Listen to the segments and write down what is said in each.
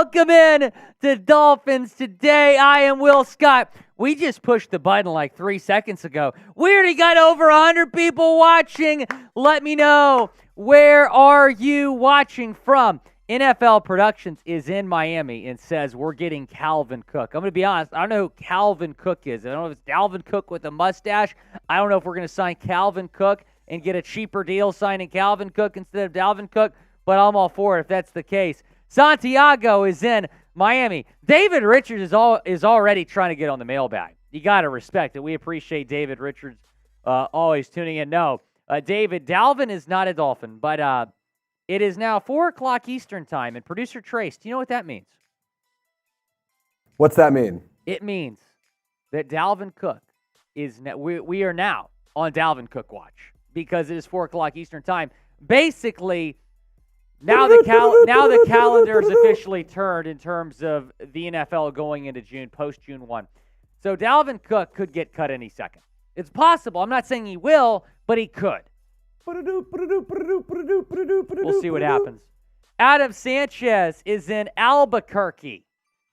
Welcome in to Dolphins Today. I am Will Scott. We just pushed the button like 3 seconds ago. We already got over 100 people watching. Let me know, where are you watching from? NFL Productions is in Miami and says we're getting Dalvin Cook. I'm going to be honest, I don't know who Dalvin Cook is. I don't know if it's Dalvin Cook with a mustache. I don't know if we're going to sign Dalvin Cook and get a cheaper deal signing Dalvin Cook instead of Dalvin Cook, but I'm all for it if that's the case. Santiago is in Miami. David Richards is already trying to get on the mailbag. You got to respect it. We appreciate David Richards always tuning in. No, David, Dalvin is not a Dolphin, but it is now 4 o'clock Eastern time, and producer Trace, do you know what that means? What's that mean? It means that Dalvin Cook is we are now on Dalvin Cook watch because it is 4 o'clock Eastern time. Basically, now the calendar is officially turned in terms of the NFL going into June, post-June 1. So Dalvin Cook could get cut any second. It's possible. I'm not saying he will, but he could. We'll see what happens. Adam Sanchez is in Albuquerque.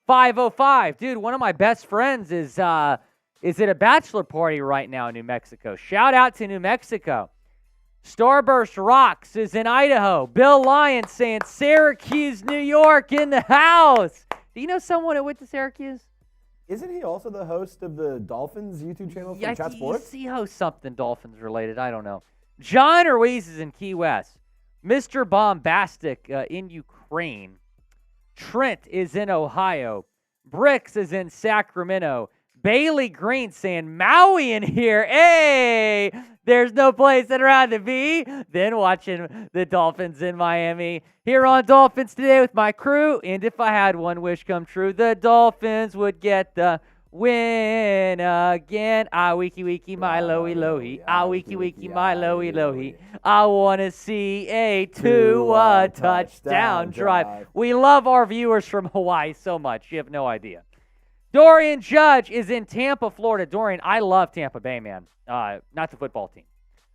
505. Dude, one of my best friends is at a bachelor party right now in New Mexico. Shout out to New Mexico. Starburst Rocks is in Idaho. Bill Lyon saying Syracuse, New York in the house. Do you know someone that went to Syracuse? Isn't he also the host of the Dolphins YouTube channel from Chat Sports? He hosts something Dolphins related. I don't know. John Ruiz is in Key West. Mr. Bombastic in Ukraine. Trent is in Ohio. Bricks is in Sacramento. Bailey Green saying Maui in here. Hey, there's no place I'd rather be than watching the Dolphins in Miami. Here on Dolphins Today with my crew. And if I had one wish come true, the Dolphins would get the win again. Ah, wiki wiki, my lowy lowy. Ah, wiki wiki, my lowy lowy. I want to see a Tua touchdown drive. We love our viewers from Hawaii so much. You have no idea. Dorian Judge is in Tampa, Florida. Dorian, I love Tampa Bay, man. Not the football team,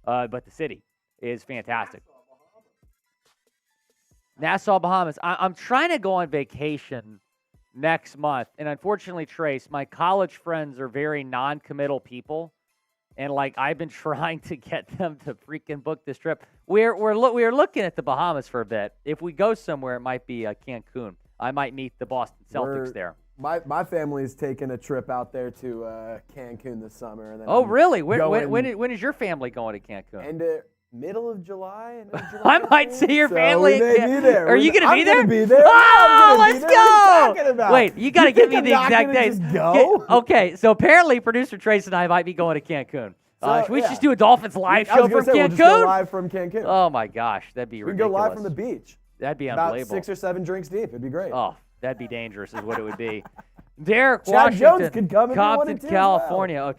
but the city is fantastic. Nassau, Bahamas. I'm trying to go on vacation next month, and unfortunately, Trace, my college friends are very non-committal people, and I've been trying to get them to freaking book this trip. We're looking at the Bahamas for a bit. If we go somewhere, it might be Cancun. I might meet the Boston Celtics there. My family's taking a trip out there to Cancun this summer. And then really? When is your family going to Cancun? And middle of July. I might see your family. We may be there. Are you going to be there? I'm going to be there. Oh, let's go! What are you talking about? Wait, you got to give me the exact dates. Go? Okay, so apparently producer Trace and I might be going to Cancun. Should we just do a Dolphins live show from Cancun? We'll just go live from Cancun. Oh my gosh, that'd be ridiculous. We can go live from the beach. That'd be unbelievable. About 6 or 7 drinks deep. It'd be great. Oh, that'd be dangerous is what it would be. Derek Chad Washington, Jones could come if Compton, he California. well.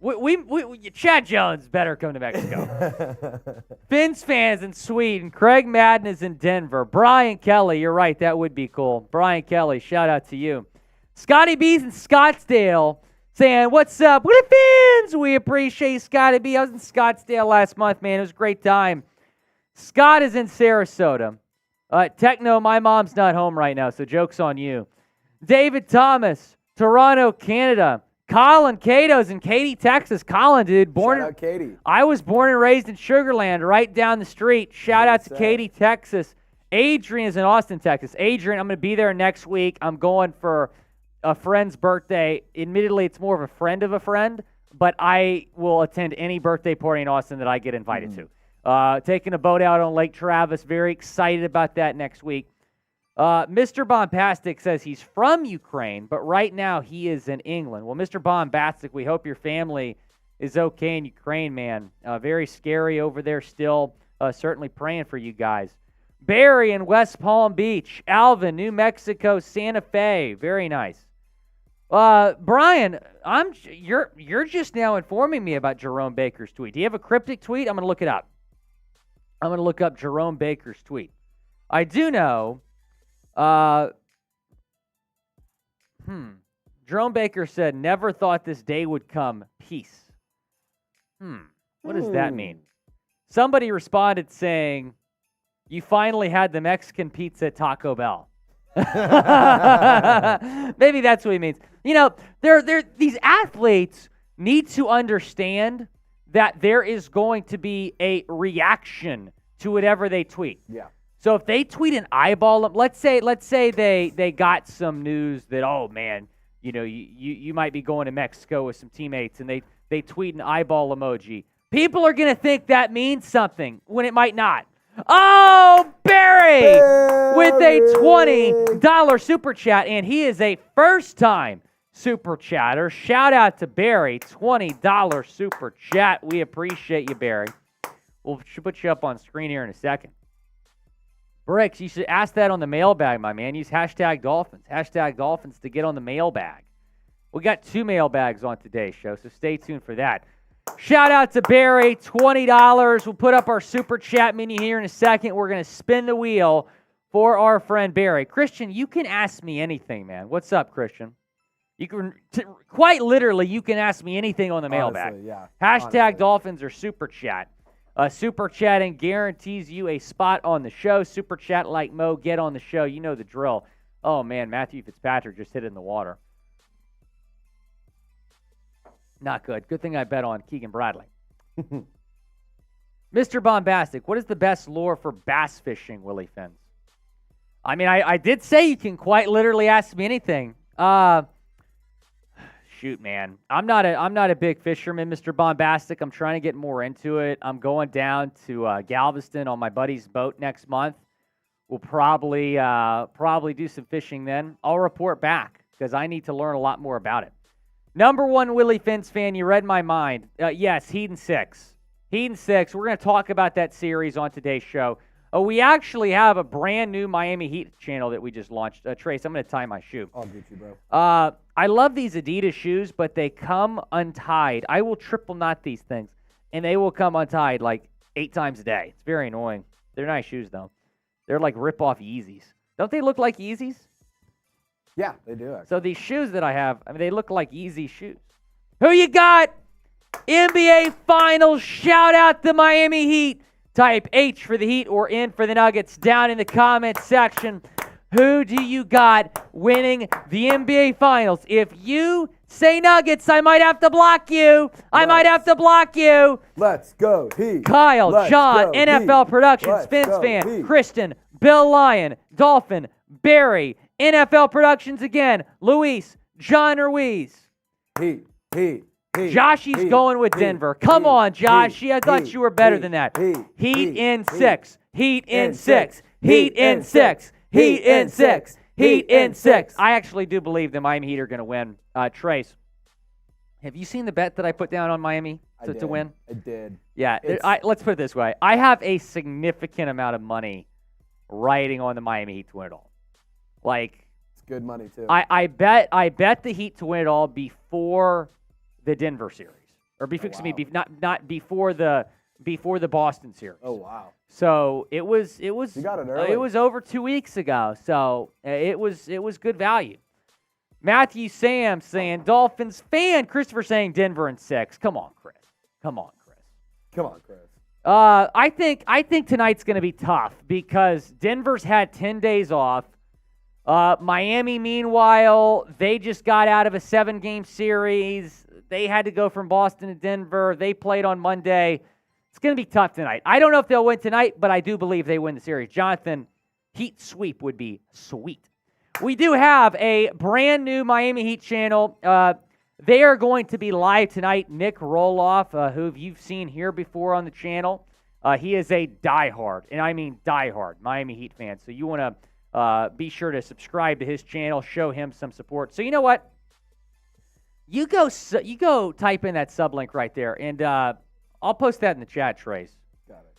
Oh, Chad Jones better come to Mexico. Fins fans in Sweden. Craig Madden is in Denver. Brian Kelly, you're right, that would be cool. Brian Kelly, shout out to you. Scotty B's in Scottsdale saying, what's up, Willy Fins? We appreciate Scotty B. I was in Scottsdale last month, man. It was a great time. Scott is in Sarasota. Techno, my mom's not home right now, so joke's on you. David Thomas, Toronto, Canada. Colin Cato's in Katy, Texas. Colin, dude. Shout out Katy. I was born and raised in Sugar Land, right down the street. Shout out to Katy, Texas. Adrian is in Austin, Texas. Adrian, I'm going to be there next week. I'm going for a friend's birthday. Admittedly, it's more of a friend, but I will attend any birthday party in Austin that I get invited to. Taking a boat out on Lake Travis. Very excited about that next week. Mr. Bombastic says he's from Ukraine, but right now he is in England. Well, Mr. Bombastic, we hope your family is okay in Ukraine, man. Very scary over there still. Certainly praying for you guys. Barry in West Palm Beach. Alvin, New Mexico, Santa Fe. Very nice. Brian, you're just now informing me about Jerome Baker's tweet. Do you have a cryptic tweet? I'm going to look it up. I'm going to look up Jerome Baker's tweet. I do know. Jerome Baker said, never thought this day would come. Peace. What does that mean? Somebody responded saying, you finally had the Mexican pizza at Taco Bell. Maybe that's what he means. You know, these athletes need to understand that there is going to be a reaction to whatever they tweet. Yeah. So if they tweet an eyeball, let's say they got some news that, oh man, you know, you might be going to Mexico with some teammates, and they tweet an eyeball emoji. People are going to think that means something when it might not. Oh, Barry with a $20 super chat, and he is a first-time super chatter. Shout out to Barry, $20 super chat. We appreciate you, Barry. We'll put you up on screen here in a second. Bricks, you should ask that on the mailbag, my man. Use hashtag Dolphins. Hashtag Dolphins to get on the mailbag. We got 2 mailbags on today's show, so stay tuned for that. Shout out to Barry, $20. We'll put up our super chat menu here in a second. We're going to spin the wheel for our friend Barry. Christian, you can ask me anything, man. What's up, Christian? You can quite literally, you can ask me anything on the mailbag. Honestly, yeah. Hashtag Dolphins or super chat. Super chatting guarantees you a spot on the show. Super chat like Mo, get on the show. You know the drill. Oh, man, Matthew Fitzpatrick just hit it in the water. Not good. Good thing I bet on Keegan Bradley. Mr. Bombastic, what is the best lure for bass fishing, Willy Fins? I mean, I did say you can quite literally ask me anything. Shoot, man. I'm not a big fisherman, Mr. Bombastic. I'm trying to get more into it. I'm going down to Galveston on my buddy's boat next month. We'll probably do some fishing then. I'll report back because I need to learn a lot more about it. Number one Willy Fins fan, you read my mind. Yes, Heat and 6. Heat and 6. We're going to talk about that series on today's show. We actually have a brand new Miami Heat channel that we just launched. Trace, I'm going to tie my shoe. I'll get you, bro. I love these Adidas shoes, but they come untied. I will triple knot these things, and they will come untied like 8 times a day. It's very annoying. They're nice shoes, though. They're like rip-off Yeezys. Don't they look like Yeezys? Yeah, they do, actually. So these shoes that I have, I mean, they look like Yeezy shoes. Who you got? NBA Finals. Shout out the Miami Heat. Type H for the Heat or N for the Nuggets down in the comments section. Who do you got winning the NBA Finals? If you say Nuggets, I might have to block you. Let's go, Heat. Kyle, Let's John, go, NFL Heat. Productions, Let's Fins go, fan, Heat. Kristen, Bill Lyon, Dolphin, Barry, NFL Productions again, Luis, John Ruiz. Heat. Joshy's going with Denver. Come on, Joshy. I thought you were better than that. Heat in 6. Heat in 6. Heat in 6. Heat in 6. Heat in 6. I actually do believe the Miami Heat are going to win. Trace, have you seen the bet that I put down on Miami to win? I did. Yeah. Let's put it this way. I have a significant amount of money riding on the Miami Heat to win it all. Like, it's good money, too. I bet the Heat to win it all before the Denver series, or not before the Boston series. Oh wow! So it was You got it early. It was over 2 weeks ago, so it was good value. Matthew Sam saying Dolphins fan. Christopher saying Denver in 6. Come on, Chris. I think tonight's going to be tough because Denver's had 10 days off. Miami, meanwhile, they just got out of a 7-game series. They had to go from Boston to Denver. They played on Monday. It's going to be tough tonight. I don't know if they'll win tonight, but I do believe they win the series. Jonathan, Heat sweep would be sweet. We do have a brand new Miami Heat channel. They are going to be live tonight. Nick Roloff, who you've seen here before on the channel, he is a diehard, and I mean diehard, Miami Heat fan. So you want to be sure to subscribe to his channel, show him some support. So you know what? You go type in that sub link right there, and I'll post that in the chat, Trace. Got it.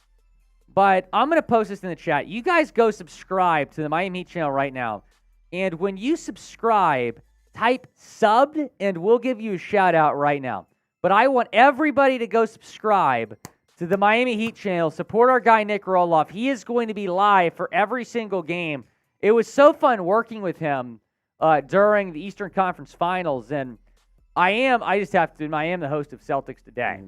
But I'm going to post this in the chat. You guys go subscribe to the Miami Heat channel right now, and when you subscribe, type subbed, and we'll give you a shout-out right now. But I want everybody to go subscribe to the Miami Heat channel. Support our guy, Nick Roloff. He is going to be live for every single game. It was so fun working with him during the Eastern Conference Finals, and I am the host of Celtics Today,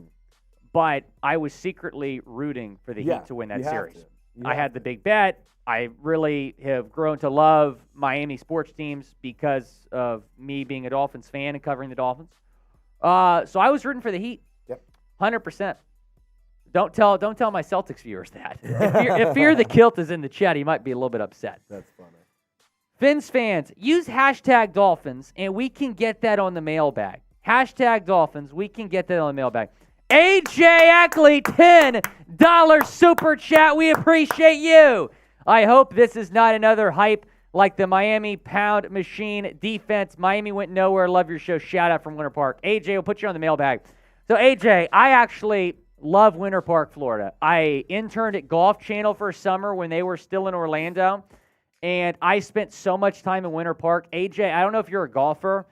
but I was secretly rooting for the Heat to win that series. I had the big bet. I really have grown to love Miami sports teams because of me being a Dolphins fan and covering the Dolphins. So I was rooting for the Heat. Yep. 100%. Don't tell my Celtics viewers that. If Fear the Kilt is in the chat, he might be a little bit upset. That's funny. Fins fans, use hashtag Dolphins, and we can get that on the mailbag. Hashtag Dolphins, we can get that on the mailbag. AJ Ackley, $10 super chat. We appreciate you. I hope this is not another hype like the Miami Pound Machine defense. Miami went nowhere. Love your show. Shout out from Winter Park. AJ, we'll put you on the mailbag. So, AJ, I actually love Winter Park, Florida. I interned at Golf Channel for a summer when they were still in Orlando, and I spent so much time in Winter Park. AJ, I don't know if you're a golfer,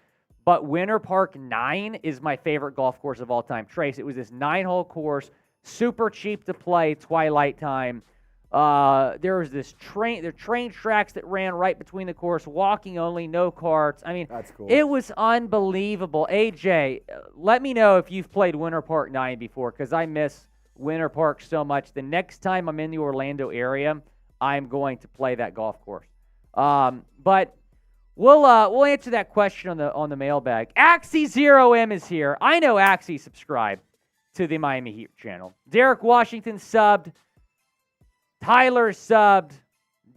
but Winter Park 9 is my favorite golf course of all time. Trace, it was this 9-hole course, super cheap to play, twilight time. There was this train tracks that ran right between the course, walking only, no carts. I mean, that's cool. It was unbelievable. AJ, let me know if you've played Winter Park 9 before, because I miss Winter Park so much. The next time I'm in the Orlando area, I'm going to play that golf course. But we'll answer that question on the mailbag. Axie0M is here. I know Axie subscribed to the Miami Heat channel. Derek Washington subbed. Tyler subbed.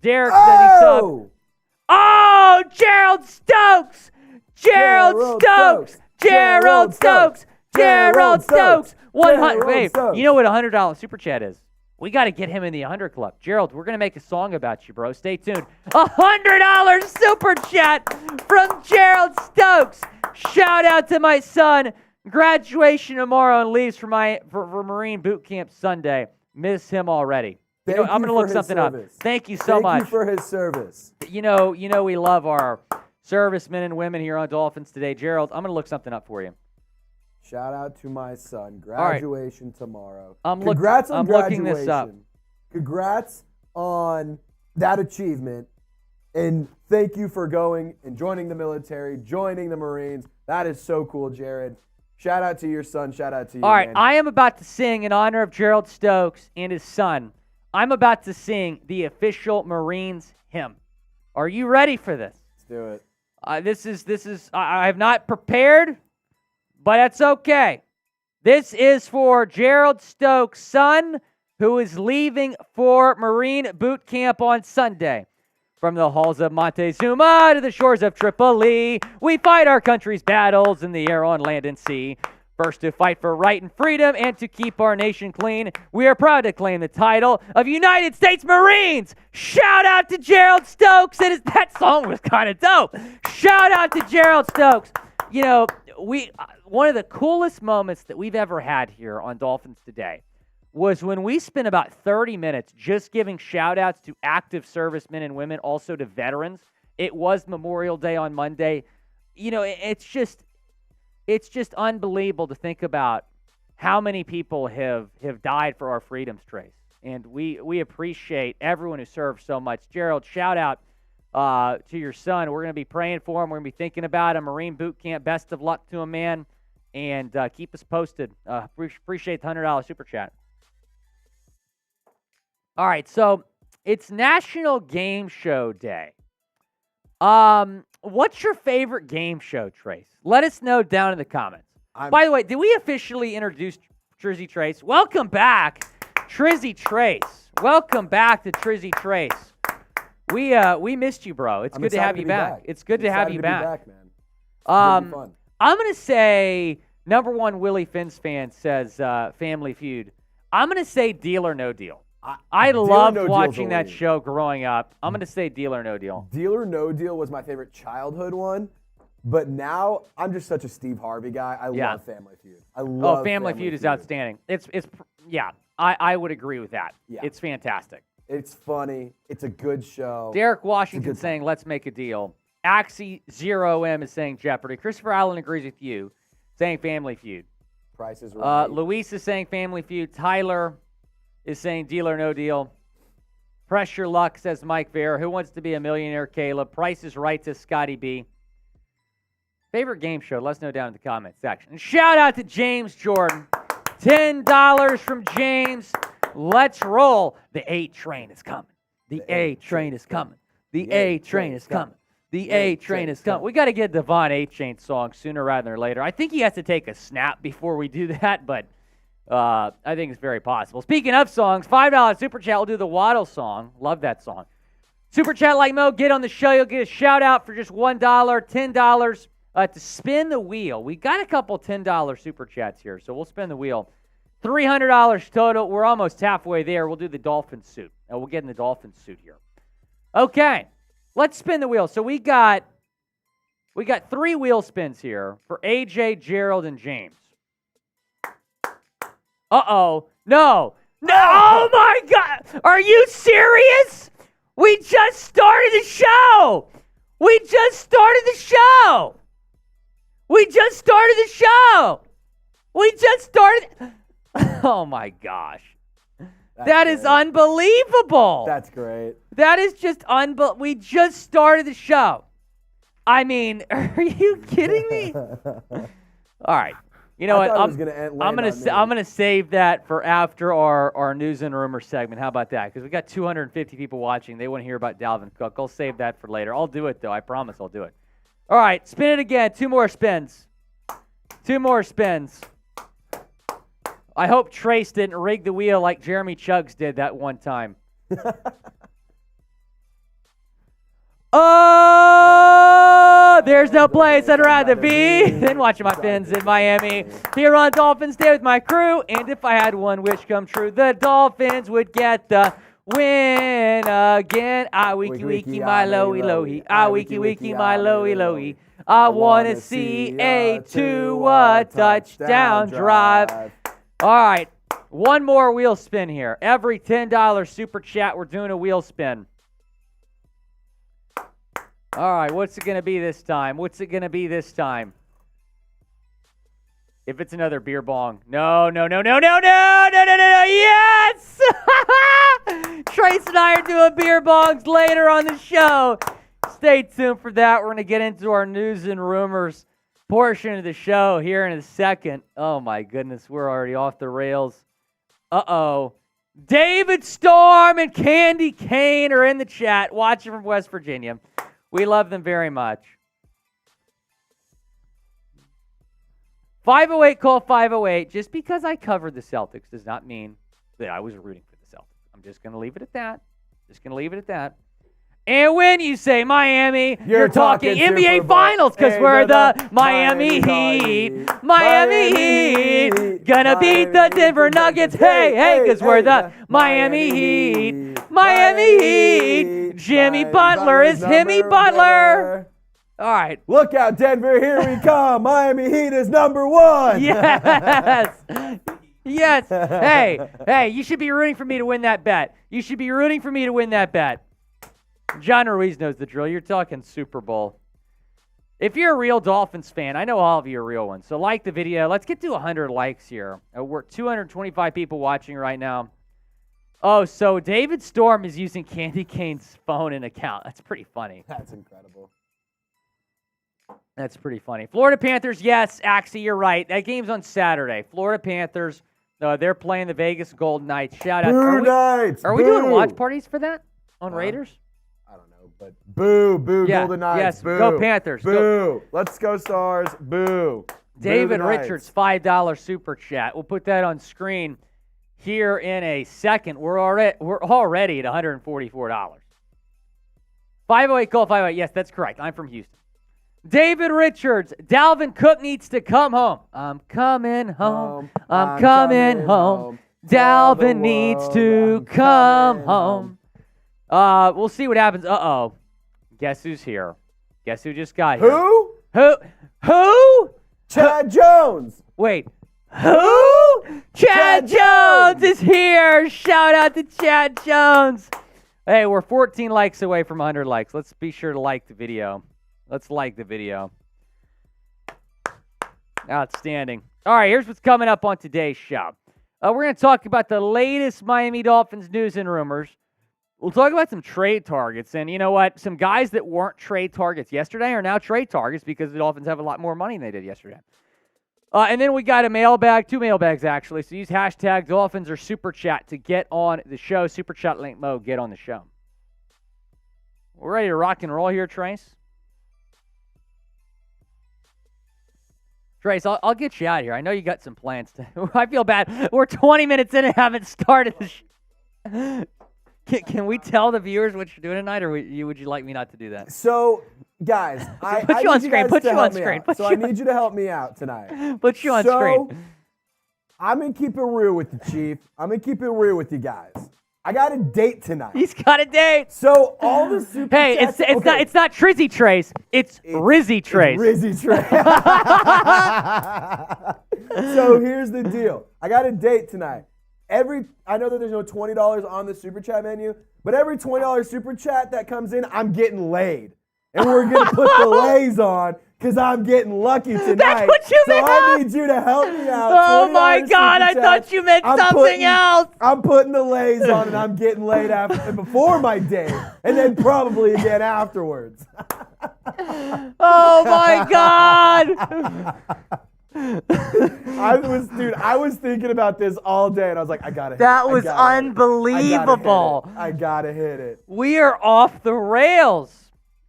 Derek said he subbed. Oh, Gerald Stokes! Gerald Stokes! 100. Hey, you know what a $100 super chat is? We got to get him in the 100 club. Gerald, we're going to make a song about you, bro. Stay tuned. $100 super chat from Gerald Stokes. Shout out to my son. Graduation tomorrow and leaves for Marine boot camp Sunday. Miss him already. I'm going to look something up. Thank you so much. Thank you for his service. You know we love our servicemen and women here on Dolphins Today. Gerald, I'm going to look something up for you. Shout out to my son. Graduation tomorrow. Congrats on graduation. Looking this up. Congrats on that achievement. And thank you for going and joining the military, joining the Marines. That is so cool, Jared. Shout out to your son. Shout out to you, All right, man. I am about to sing in honor of Gerald Stokes and his son. I'm about to sing the official Marines hymn. Are you ready for this? Let's do it. I have not prepared, but that's okay. This is for Gerald Stokes' son, who is leaving for Marine boot camp on Sunday. From the halls of Montezuma to the shores of Tripoli, we fight our country's battles in the air, on land, and sea. First to fight for right and freedom and to keep our nation clean, we are proud to claim the title of United States Marines. Shout out to Gerald Stokes. That song was kind of dope. Shout out to Gerald Stokes. You know, one of the coolest moments that we've ever had here on Dolphins Today was when we spent about 30 minutes just giving shout-outs to active servicemen and women, also to veterans. It was Memorial Day on Monday. You know, it's just unbelievable to think about how many people have died for our freedoms, Trace. And we appreciate everyone who served so much. Gerald, shout out to your son. We're going to be praying for him. We're going to be thinking about him. Marine boot camp. Best of luck to him, man. And keep us posted. Appreciate the $100 super chat. All right, so it's National Game Show Day. What's your favorite game show, Trace? Let us know down in the comments. By the way, did we officially introduce Trizzy Trace? Welcome back, Trizzy Trace. Welcome back to Trizzy Trace. We missed you, bro. It's good to have you back. It's good to have you back, man. I'm gonna say number one Willy Fins fan says Family Feud. I'm gonna say Deal or No Deal. I loved watching that show growing up. I'm going to say Deal or No Deal. Deal or No Deal was my favorite childhood one, but now I'm just such a Steve Harvey guy. I love Family Feud. Family Feud is outstanding. I would agree with that. Yeah. It's fantastic. It's funny. It's a good show. Derek Washington saying, let's make a deal. Axie0M is saying Jeopardy. Christopher Allen agrees with you, saying Family Feud. Price is right. Luis is saying Family Feud. Tyler is saying Deal or No Deal. Press Your Luck, says Mike Vera. Who Wants to Be a Millionaire, Caleb. Price is Right, says Scotty B. Favorite game show? Let us know down in the comments section. And shout out to James Jordan. $10 from James. Let's roll. The A train is coming. The A train is coming. The A train is coming. The A train is coming. We got to get Devon A-Chain song sooner rather than later. I think he has to take a snap before we do that, but I think it's very possible. Speaking of songs, $5 Super Chat. We'll do the Waddle song. Love that song. Super Chat like Mo, get on the show. You'll get a shout out for just $1, $10 to spin the wheel. We got a couple $10 Super Chats here, so we'll spin the wheel. $300 total. We're almost halfway there. We'll do the Dolphin suit. We'll get in the Dolphin suit here. Okay, let's spin the wheel. So we got 3 wheel spins here for AJ, Gerald, and James. Uh-oh. No. Oh, my God. Are you serious? We just started the show. We just started the show. Oh, my gosh. That is unbelievable. That's great. That is just unbelievable. We just started the show. I mean, are you kidding me? All right. You know what? I'm gonna save that for after our news and rumor segment. How about that? Because we got 250 people watching. They want to hear about Dalvin Cook. I'll save that for later. I'll do it though. I promise I'll do it. All right, spin it again. 2 more spins. 2 more spins. I hope Trace didn't rig the wheel like Jeremy Chuggs did that one time. Oh, there's no place I'd rather be than watching my Fins in Miami. Here on Dolphins Day with my crew, and if I had one wish come true, the Dolphins would get the win again. Ah, wiki wiki, my lowy lowy. Ah, wiki wiki, my lowy lowy. I want to see a 2 touchdown drive. All right, one more wheel spin here. Every $10 Super Chat, we're doing a wheel spin. All right, what's it going to be this time? If it's another beer bong. No. Yes! Trace and I are doing beer bongs later on the show. Stay tuned for that. We're going to get into our news and rumors portion of the show here in a second. Oh, my goodness. We're already off the rails. Uh-oh. David Storm and Candy Kane are in the chat, watching from West Virginia. We love them very much. 508, call 508. Just because I covered the Celtics does not mean that I was rooting for the Celtics. I'm just going to leave it at that. And when you say Miami, you're talking NBA Finals because we're the Miami Heat. Miami Heat. Gonna beat the Denver Nuggets. Hey, because we're the Miami Heat. Miami Heat. Jimmy Butler is Himmy Butler. All right. Look out, Denver. Here we come. Miami Heat is #1. Yes. Hey, you should be rooting for me to win that bet. John Ruiz knows the drill. You're talking Super Bowl. If you're a real Dolphins fan, I know all of you are real ones, so like the video. Let's get to 100 likes here. We're 225 people watching right now. Oh, so David Storm is using Candy Kane's phone and account. That's pretty funny. That's incredible. That's pretty funny. Florida Panthers, yes, Axie, you're right. That game's on Saturday. Florida Panthers, they're playing the Vegas Golden Knights. Shout out. Are we doing watch parties for that on Raiders? I don't know, but boo, Golden Knights. Yes, boo. Go Panthers. Boo. Go. Let's go Stars. Boo. David boo Richards, $5 Super Chat. We'll put that on screen here in a second. We're already at $144. 508, call 508. Yes, that's correct. I'm from Houston. David Richards, Dalvin Cook needs to come home. I'm coming home. I'm coming home. Dalvin needs to come home. We'll see what happens. Uh-oh. Guess who's here? Guess who just got here? Who? Chad Jones. Wait. Who? Chad Jones is here. Shout out to Chad Jones. Hey, we're 14 likes away from 100 likes. Let's be sure to like the video. Outstanding. All right, here's what's coming up on today's show. We're going to talk about the latest Miami Dolphins news and rumors. We'll talk about some trade targets. And you know what? Some guys that weren't trade targets yesterday are now trade targets because the Dolphins have a lot more money than they did yesterday. And then we got a mailbag, 2 mailbags actually. So use hashtag Dolphins or Super Chat to get on the show. Super Chat link mode, get on the show. We're ready to rock and roll here, Trace. Trace, I'll get you out of here. I know you got some plans. I feel bad. We're 20 minutes in and haven't started the show. Can we tell the viewers what you're doing tonight, or would you like me not to do that? So, guys, I put you on screen. Put you on screen. So I need you to help me out tonight. Put you on screen. I'm going to keep it real with you, Chief. I'm going to keep it real with you guys. I got a date tonight. He's got a date. So all the super chats, it's not Trizzy Trace. It's Rizzy Trace. Rizzy Trace. So here's the deal. I got a date tonight. I know that there's no $20 on the super chat menu, but every $20 super chat that comes in, I'm getting laid. And we're going to put the lays on because I'm getting lucky tonight. That's what you meant. So I need you to help me out. Oh, my God. I thought you meant something else. I'm putting the lays on, and I'm getting laid before my date, and then probably again afterwards. Oh, my God. I was thinking about this all day, and I was like, I gotta hit it. That was unbelievable. I gotta hit it. We are off the rails.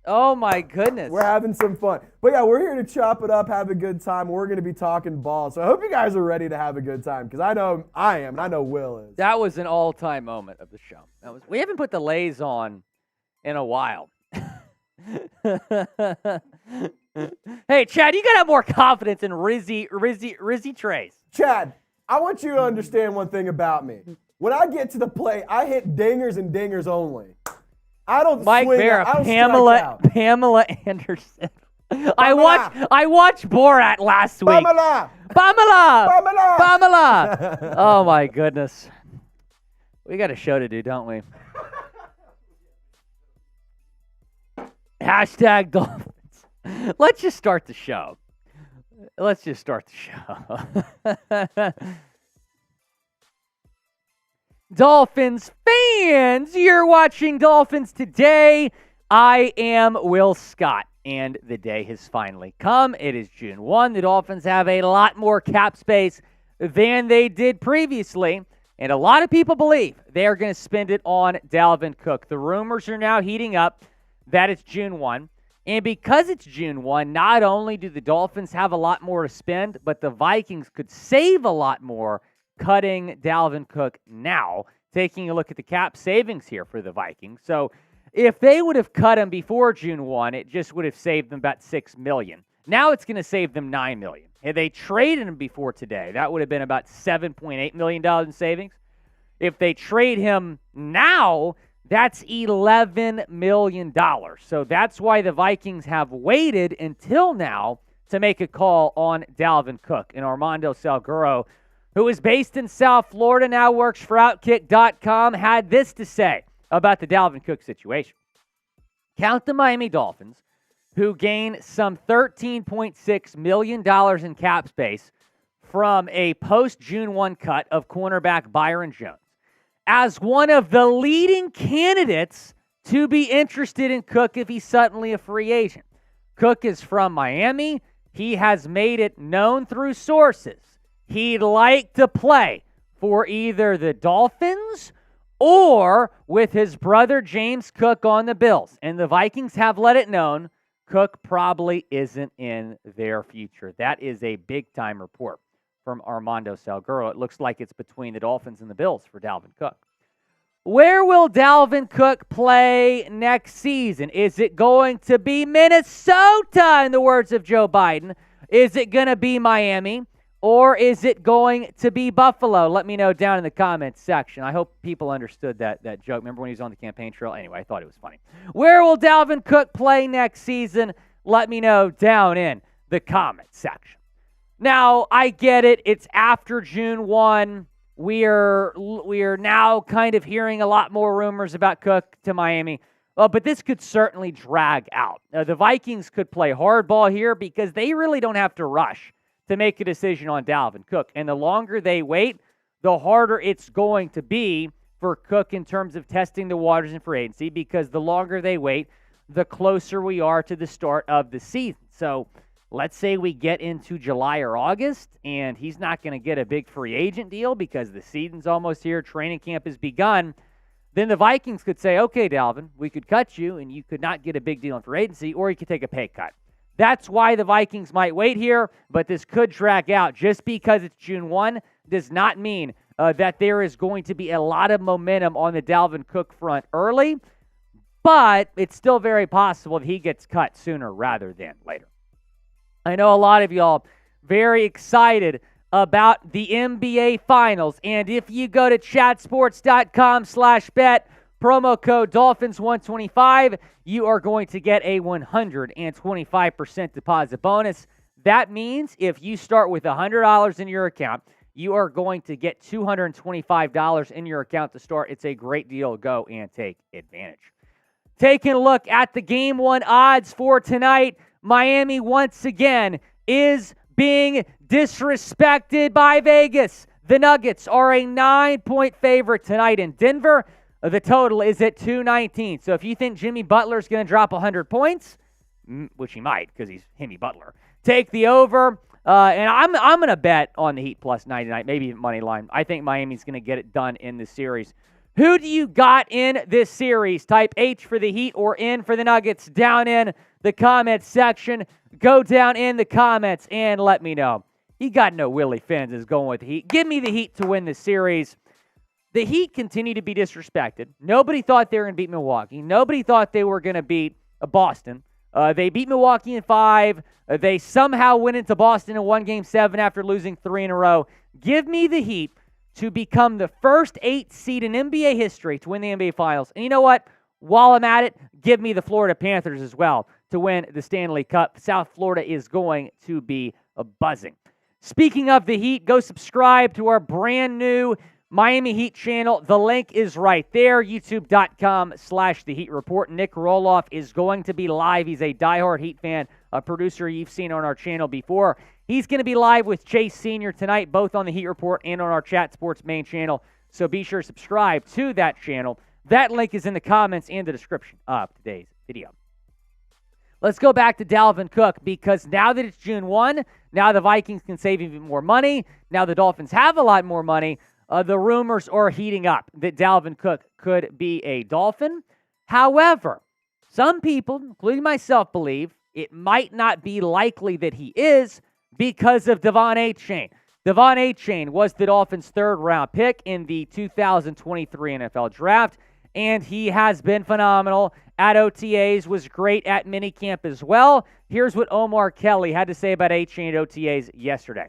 Oh, my goodness. We're having some fun. But yeah, we're here to chop it up, have a good time. We're going to be talking ball. So I hope you guys are ready to have a good time, because I know I am, and I know Will is. That was an all-time moment of the show. We haven't put the lays on in a while. Hey, Chad, you got to have more confidence in Rizzy Trace. Chad, I want you to understand one thing about me. When I get to the plate, I hit dingers and dingers only. I don't Mike swing. Vera, I don't Pamela Anderson. I watched Borat last week. Pamela. Oh my goodness. We got a show to do, don't we? Hashtag Dolphins. Let's just start the show. Dolphins fans, you're watching Dolphins Today. I am Will Scott, and the day has finally come. It is June 1. The Dolphins have a lot more cap space than they did previously, and a lot of people believe they are going to spend it on Dalvin Cook. The rumors are now heating up that it's June 1, and because it's June 1, not only do the Dolphins have a lot more to spend, but the Vikings could save a lot more cutting Dalvin Cook now, taking a look at the cap savings here for the Vikings. So if they would have cut him before June 1, it just would have saved them about $6 million. Now it's going to save them $9 million. Had they traded him before today, that would have been about $7.8 million in savings. If they trade him now, that's $11 million. So that's why the Vikings have waited until now to make a call on Dalvin Cook. And Armando Salguero, who is based in South Florida, now works for Outkick.com, had this to say about the Dalvin Cook situation. Count the Miami Dolphins, who gain some $13.6 million in cap space from a post-June 1 cut of cornerback Byron Jones, as one of the leading candidates to be interested in Cook if he's suddenly a free agent. Cook is from Miami. He has made it known through sources he'd like to play for either the Dolphins or with his brother James Cook on the Bills. And the Vikings have let it known Cook probably isn't in their future. That is a big-time report from Armando Salguero. It looks like it's between the Dolphins and the Bills for Dalvin Cook. Where will Dalvin Cook play next season? Is it going to be Minnesota, in the words of Joe Biden? Is it going to be Miami? Or is it going to be Buffalo? Let me know down in the comments section. I hope people understood that joke. Remember when he was on the campaign trail? Anyway, I thought it was funny. Where will Dalvin Cook play next season? Let me know down in the comments section. Now, I get it. It's after June 1. We are now kind of hearing a lot more rumors about Cook to Miami. But this could certainly drag out. The Vikings could play hardball here because they really don't have to rush to make a decision on Dalvin Cook. And the longer they wait, the harder it's going to be for Cook in terms of testing the waters in free agency, because the longer they wait, the closer we are to the start of the season. So let's say we get into July or August, and he's not going to get a big free agent deal because the season's almost here, training camp has begun, then the Vikings could say, okay, Dalvin, we could cut you, and you could not get a big deal in free agency, or you could take a pay cut. That's why the Vikings might wait here, but this could drag out. Just because it's June 1 does not mean that there is going to be a lot of momentum on the Dalvin Cook front early, but it's still very possible that he gets cut sooner rather than later. I know a lot of y'all very excited about the NBA Finals, and if you go to chatsports.com/bet, promo code Dolphins125, you are going to get a 125% deposit bonus. That means if you start with $100 in your account, you are going to get $225 in your account to start. It's a great deal. Go and take advantage. Taking a look at the Game 1 odds for tonight, Miami once again is being disrespected by Vegas. The Nuggets are a 9-point favorite tonight in Denver. The total is at 219. So if you think Jimmy Butler's going to drop 100 points, which he might because he's Jimmy Butler, take the over. And I'm going to bet on the Heat plus 99, maybe even money line. I think Miami's going to get it done in this series. Who do you got in this series? Type H for the Heat or N for the Nuggets down in the comments section. Go down in the comments and let me know. You got to know Willy Fins is going with the Heat. Give me the Heat to win this series. The Heat continue to be disrespected. Nobody thought they were going to beat Milwaukee. Nobody thought they were going to beat Boston. They beat Milwaukee in 5. They somehow went into Boston in 1 Game 7 after losing 3 in a row. Give me the Heat to become the first 8 seed in NBA history to win the NBA Finals. And you know what? While I'm at it, give me the Florida Panthers as well to win the Stanley Cup. South Florida is going to be buzzing. Speaking of the Heat, go subscribe to our brand new Miami Heat channel. The link is right there, youtube.com/The Heat Report. Nick Roloff is going to be live. He's a diehard Heat fan, a producer you've seen on our channel before. He's going to be live with Chase Sr. tonight, both on the Heat Report and on our Chat Sports main channel. So be sure to subscribe to that channel. That link is in the comments and the description of today's video. Let's go back to Dalvin Cook because now that it's June 1, now the Vikings can save even more money. Now the Dolphins have a lot more money. The rumors are heating up that Dalvin Cook could be a Dolphin. However, some people, including myself, believe it might not be likely that he is because of Devon Achane. Devon Achane was the Dolphins' 3rd-round pick in the 2023 NFL Draft, and he has been phenomenal at OTAs, was great at minicamp as well. Here's what Omar Kelly had to say about Achane at OTAs yesterday.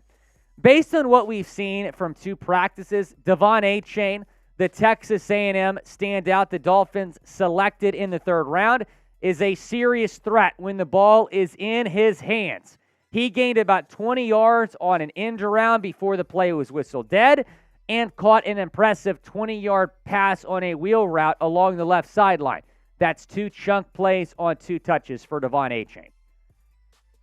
Based on what we've seen from 2 practices, Devon Achane, the Texas A&M standout the Dolphins selected in the 3rd round, is a serious threat when the ball is in his hands. He gained about 20 yards on an end around before the play was whistled dead and caught an impressive 20-yard pass on a wheel route along the left sideline. That's 2 chunk plays on 2 touches for Devon Achane.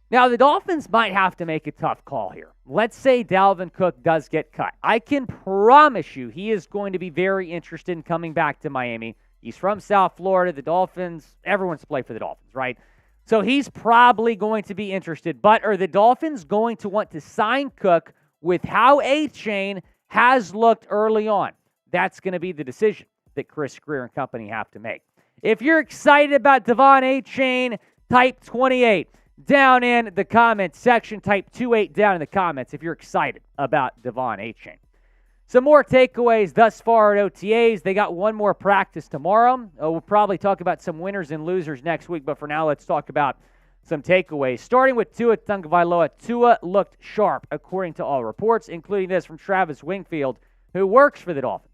Now, the Dolphins might have to make a tough call here. Let's say Dalvin Cook does get cut. I can promise you he is going to be very interested in coming back to Miami. He's from South Florida. The Dolphins, everyone's played for the Dolphins, right? So he's probably going to be interested. But are the Dolphins going to want to sign Cook with how Achane has looked early on? That's going to be the decision that Chris Grier and company have to make. If you're excited about Devon Achane, type 28 down in the comments section. Type 28 down in the comments if you're excited about Devon Achane. Some more takeaways thus far at OTAs. They got 1 more practice tomorrow. We'll probably talk about some winners and losers next week, but for now, let's talk about some takeaways. Starting with Tua Tagovailoa. Tua looked sharp, according to all reports, including this from Travis Wingfield, who works for the Dolphins.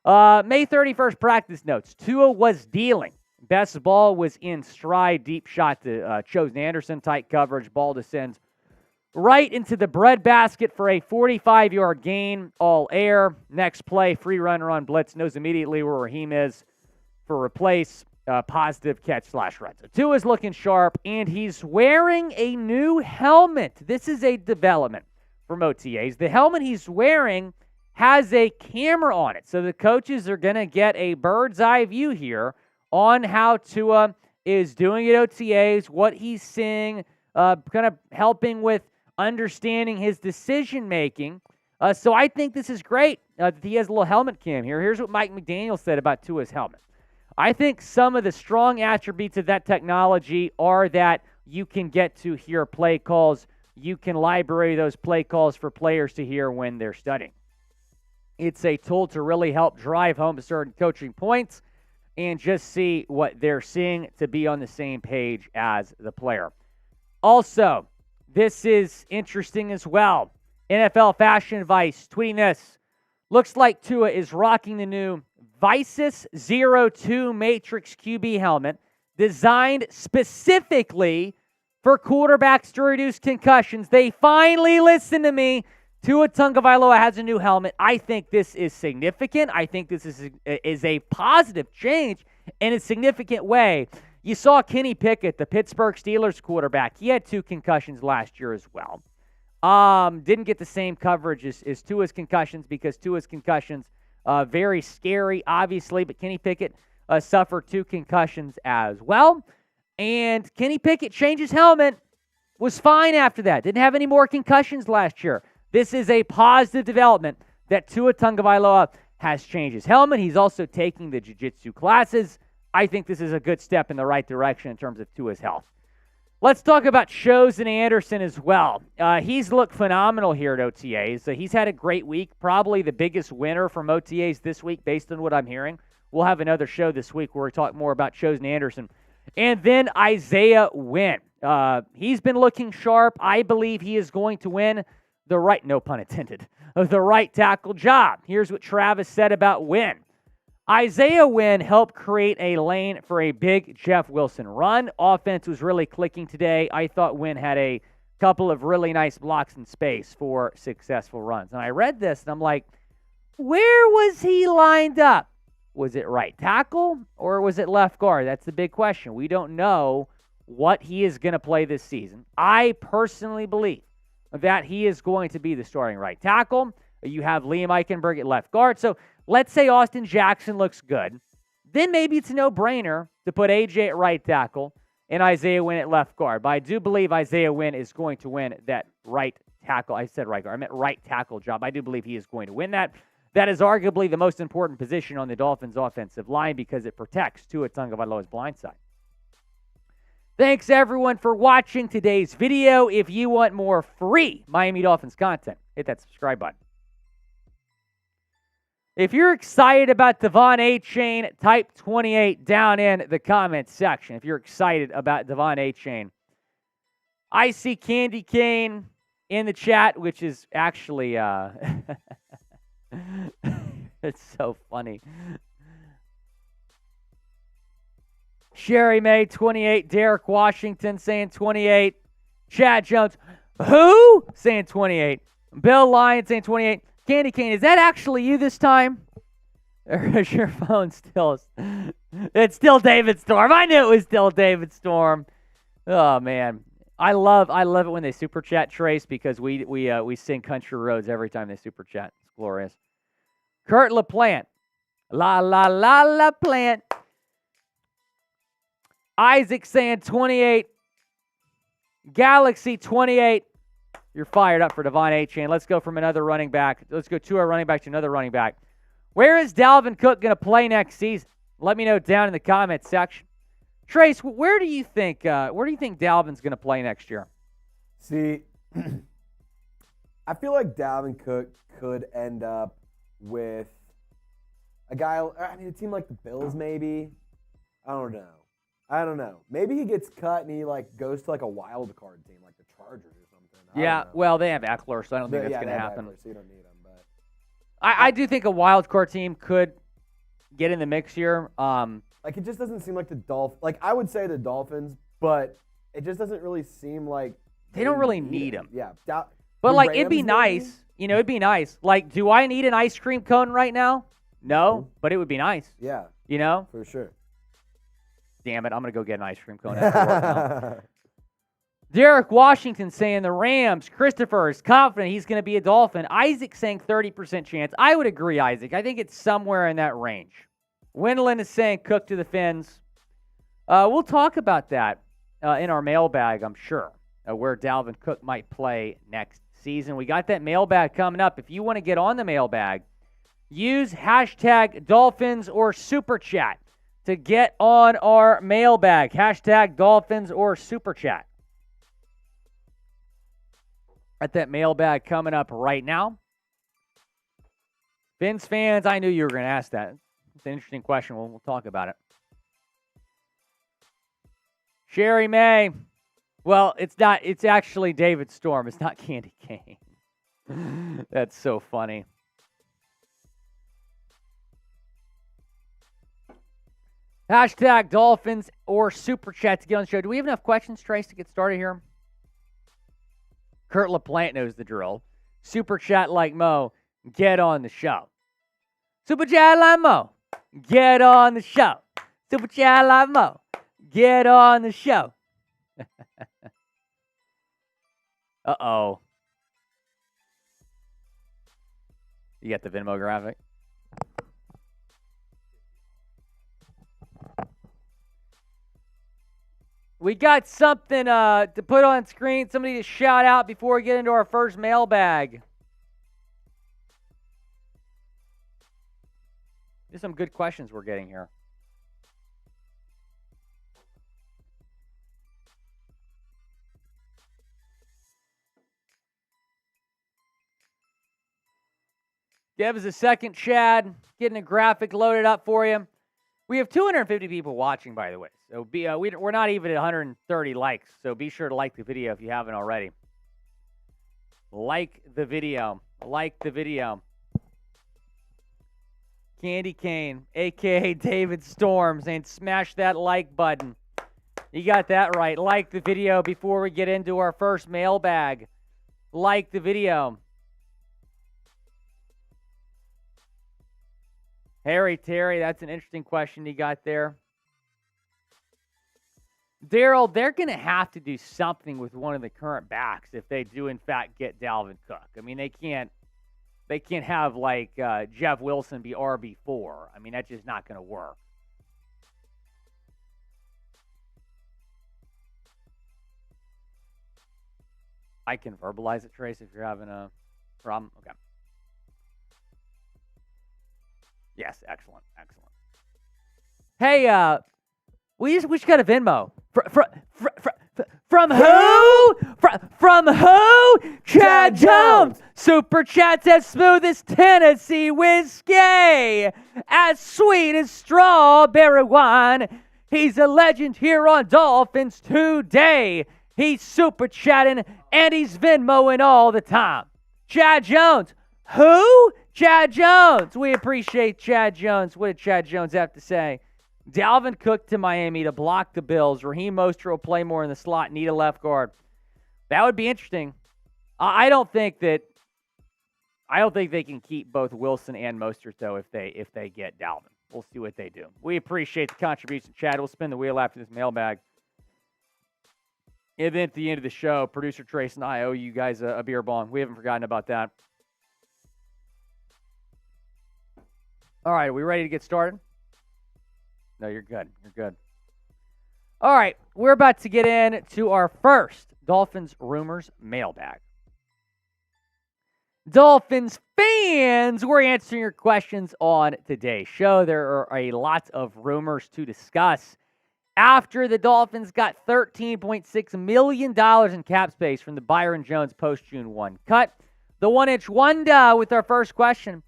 May 31st practice notes. Tua was dealing. Best ball was in stride, deep shot to Chosen Anderson, tight coverage, ball descends right into the breadbasket for a 45-yard gain, all air. Next play, free runner on blitz, knows immediately where Raheem is for replace, positive catch/run. So Tua's looking sharp, and he's wearing a new helmet. This is a development from OTAs. The helmet he's wearing has a camera on it, so the coaches are going to get a bird's eye view here on how Tua is doing at OTAs, what he's seeing, kind of helping with understanding his decision-making. So I think this is great that he has a little helmet cam here. Here's what Mike McDaniel said about Tua's helmet. I think some of the strong attributes of that technology are that you can get to hear play calls. You can library those play calls for players to hear when they're studying. It's a tool to really help drive home certain coaching points and just see what they're seeing to be on the same page as the player. Also, this is interesting as well. NFL Fashion Advice tweeting this. Looks like Tua is rocking the new Visus 02 Matrix QB helmet designed specifically for quarterbacks to reduce concussions. They finally listened to me. Tua Tagovailoa has a new helmet. I think this is significant. I think this is a positive change in a significant way. You saw Kenny Pickett, the Pittsburgh Steelers quarterback. He had 2 concussions last year as well. Didn't get the same coverage as Tua's concussions because Tua's concussions, very scary, obviously. But Kenny Pickett suffered 2 concussions as well. And Kenny Pickett changed his helmet, was fine after that. Didn't have any more concussions last year. This is a positive development that Tua Tagovailoa has changed his helmet. He's also taking the jiu-jitsu classes. I think this is a good step in the right direction in terms of Tua's health. Let's talk about Chosen Anderson as well. He's looked phenomenal here at OTAs. He's had a great week, probably the biggest winner from OTAs this week based on what I'm hearing. We'll have another show this week where we talk more about Chosen Anderson. And then Isaiah Wynn. He's been looking sharp. I believe he is going to win the right, no pun intended, the right tackle job. Here's what Travis said about Wynn. Isaiah Wynn helped create a lane for a big Jeff Wilson run. Offense was really clicking today. I thought Wynn had a couple of really nice blocks in space for successful runs. And I read this, and I'm like, where was he lined up? Was it right tackle or was it left guard? That's the big question. We don't know what he is going to play this season. I personally believe that he is going to be the starting right tackle. You have Liam Eichenberg at left guard. So let's say Austin Jackson looks good. Then maybe it's a no-brainer to put AJ at right tackle and Isaiah Wynn at left guard. But I do believe Isaiah Wynn is going to win that right tackle. I said right guard. I meant right tackle job. I do believe he is going to win that. That is arguably the most important position on the Dolphins' offensive line because it protects Tua Tagovailoa's blind side. Thanks, everyone, for watching today's video. If you want more free Miami Dolphins content, hit that subscribe button. If you're excited about Devon Achane, type 28 down in the comments section. If you're excited about Devon Achane. I see Candy Cane in the chat, which is actually, it's so funny. Sherry May, 28. Derek Washington saying 28. Chad Jones, who? Saying 28. Bill Lyon saying 28. Candy Cane, is that actually you this time? Or is your phone still? It's still David Storm. I knew it was still David Storm. Oh man, I love it when they super chat, Trace, because we sing Country Roads every time they super chat. It's glorious. Kurt LaPlante, la la la la plant. Isaac saying 28. Galaxy 28. You're fired up for Devon Achane. Let's go from another running back. Let's go to our running back to another running back. Where is Dalvin Cook going to play next season? Let me know down in the comments section. Trace, where do you think Dalvin's going to play next year? See, I feel like Dalvin Cook could end up with a a team like the Bills maybe. I don't know. Maybe he gets cut and he goes to a wild card team like the Chargers or something. Yeah, well, they have Eckler, so I don't think that's going to happen. Eckler, so you don't need him, but I do think a wild card team could get in the mix here. It just doesn't seem like the Dolphins. I would say the Dolphins, but it just doesn't really seem like they don't really need him. Yeah, but it'd be nice. It'd be nice. Do I need an ice cream cone right now? No, but it would be nice. Yeah. For sure. Damn it, I'm going to go get an ice cream cone after work now. Derek Washington saying the Rams. Christopher is confident he's going to be a Dolphin. Isaac saying 30% chance. I would agree, Isaac. I think it's somewhere in that range. Wendland is saying Cook to the Fins. We'll talk about that in our mailbag, I'm sure. where Dalvin Cook might play next season. We got that mailbag coming up. If you want to get on the mailbag, use hashtag Dolphins or Super Chat to get on our mailbag. Hashtag Dolphins or Super Chat. Got that mailbag coming up right now. Fins fans, I knew you were going to ask that. It's an interesting question. We'll talk about it. Sherry May. Well, it's not. It's actually David Storm. It's not Candy Cane. That's so funny. Hashtag Dolphins or Super Chat to get on the show. Do we have enough questions, Trace, to get started here? Kurt LaPlante knows the drill. Super Chat like Mo. Get on the show. Super Chat like Mo. Get on the show. Super Chat like Mo. Get on the show. Uh-oh. You got the Venmo graphic? We got something to put on screen. Somebody to shout out before we get into our first mailbag. There's some good questions we're getting here. Give us a second, Chad. Getting a graphic loaded up for you. We have 250 people watching, by the way. So we're not even at 130 likes. So be sure to like the video if you haven't already. Like the video. Like the video. Candy Cane, a.k.a. David Storm, saying smash that like button. You got that right. Like the video before we get into our first mailbag. Like the video. Harry Terry, that's an interesting question you got there. Daryl, they're going to have to do something with one of the current backs if they do, in fact, get Dalvin Cook. I mean, they can't have, like, Jeff Wilson be RB4. I mean, that's just not going to work. I can verbalize it, Trace, if you're having a problem. Okay. Yes, excellent, excellent. Hey, we just got a Venmo. From who? From who? Chad Jones. Super Chat's as smooth as Tennessee whiskey, as sweet as strawberry wine. He's a legend here on Dolphins Today. He's super chatting and he's Venmoing all the time. Chad Jones. Who? Chad Jones. We appreciate Chad Jones. What did Chad Jones have to say? Dalvin Cook to Miami to block the Bills. Raheem Mostert will play more in the slot. Need a left guard. That would be interesting. I don't think they can keep both Wilson and Mostert though if they get Dalvin. We'll see what they do. We appreciate the contribution, Chad. We'll spin the wheel after this mailbag. And then at the end of the show, producer Trace and I owe you guys a beer bong. We haven't forgotten about that. All right, are we ready to get started? No, you're good. You're good. All right, we're about to get into our first Dolphins Rumors mailbag. Dolphins fans, we're answering your questions on today's show. There are a lot of rumors to discuss after the Dolphins got $13.6 million in cap space from the Byron Jones post-June 1 cut. The one-inch wonder with our first question.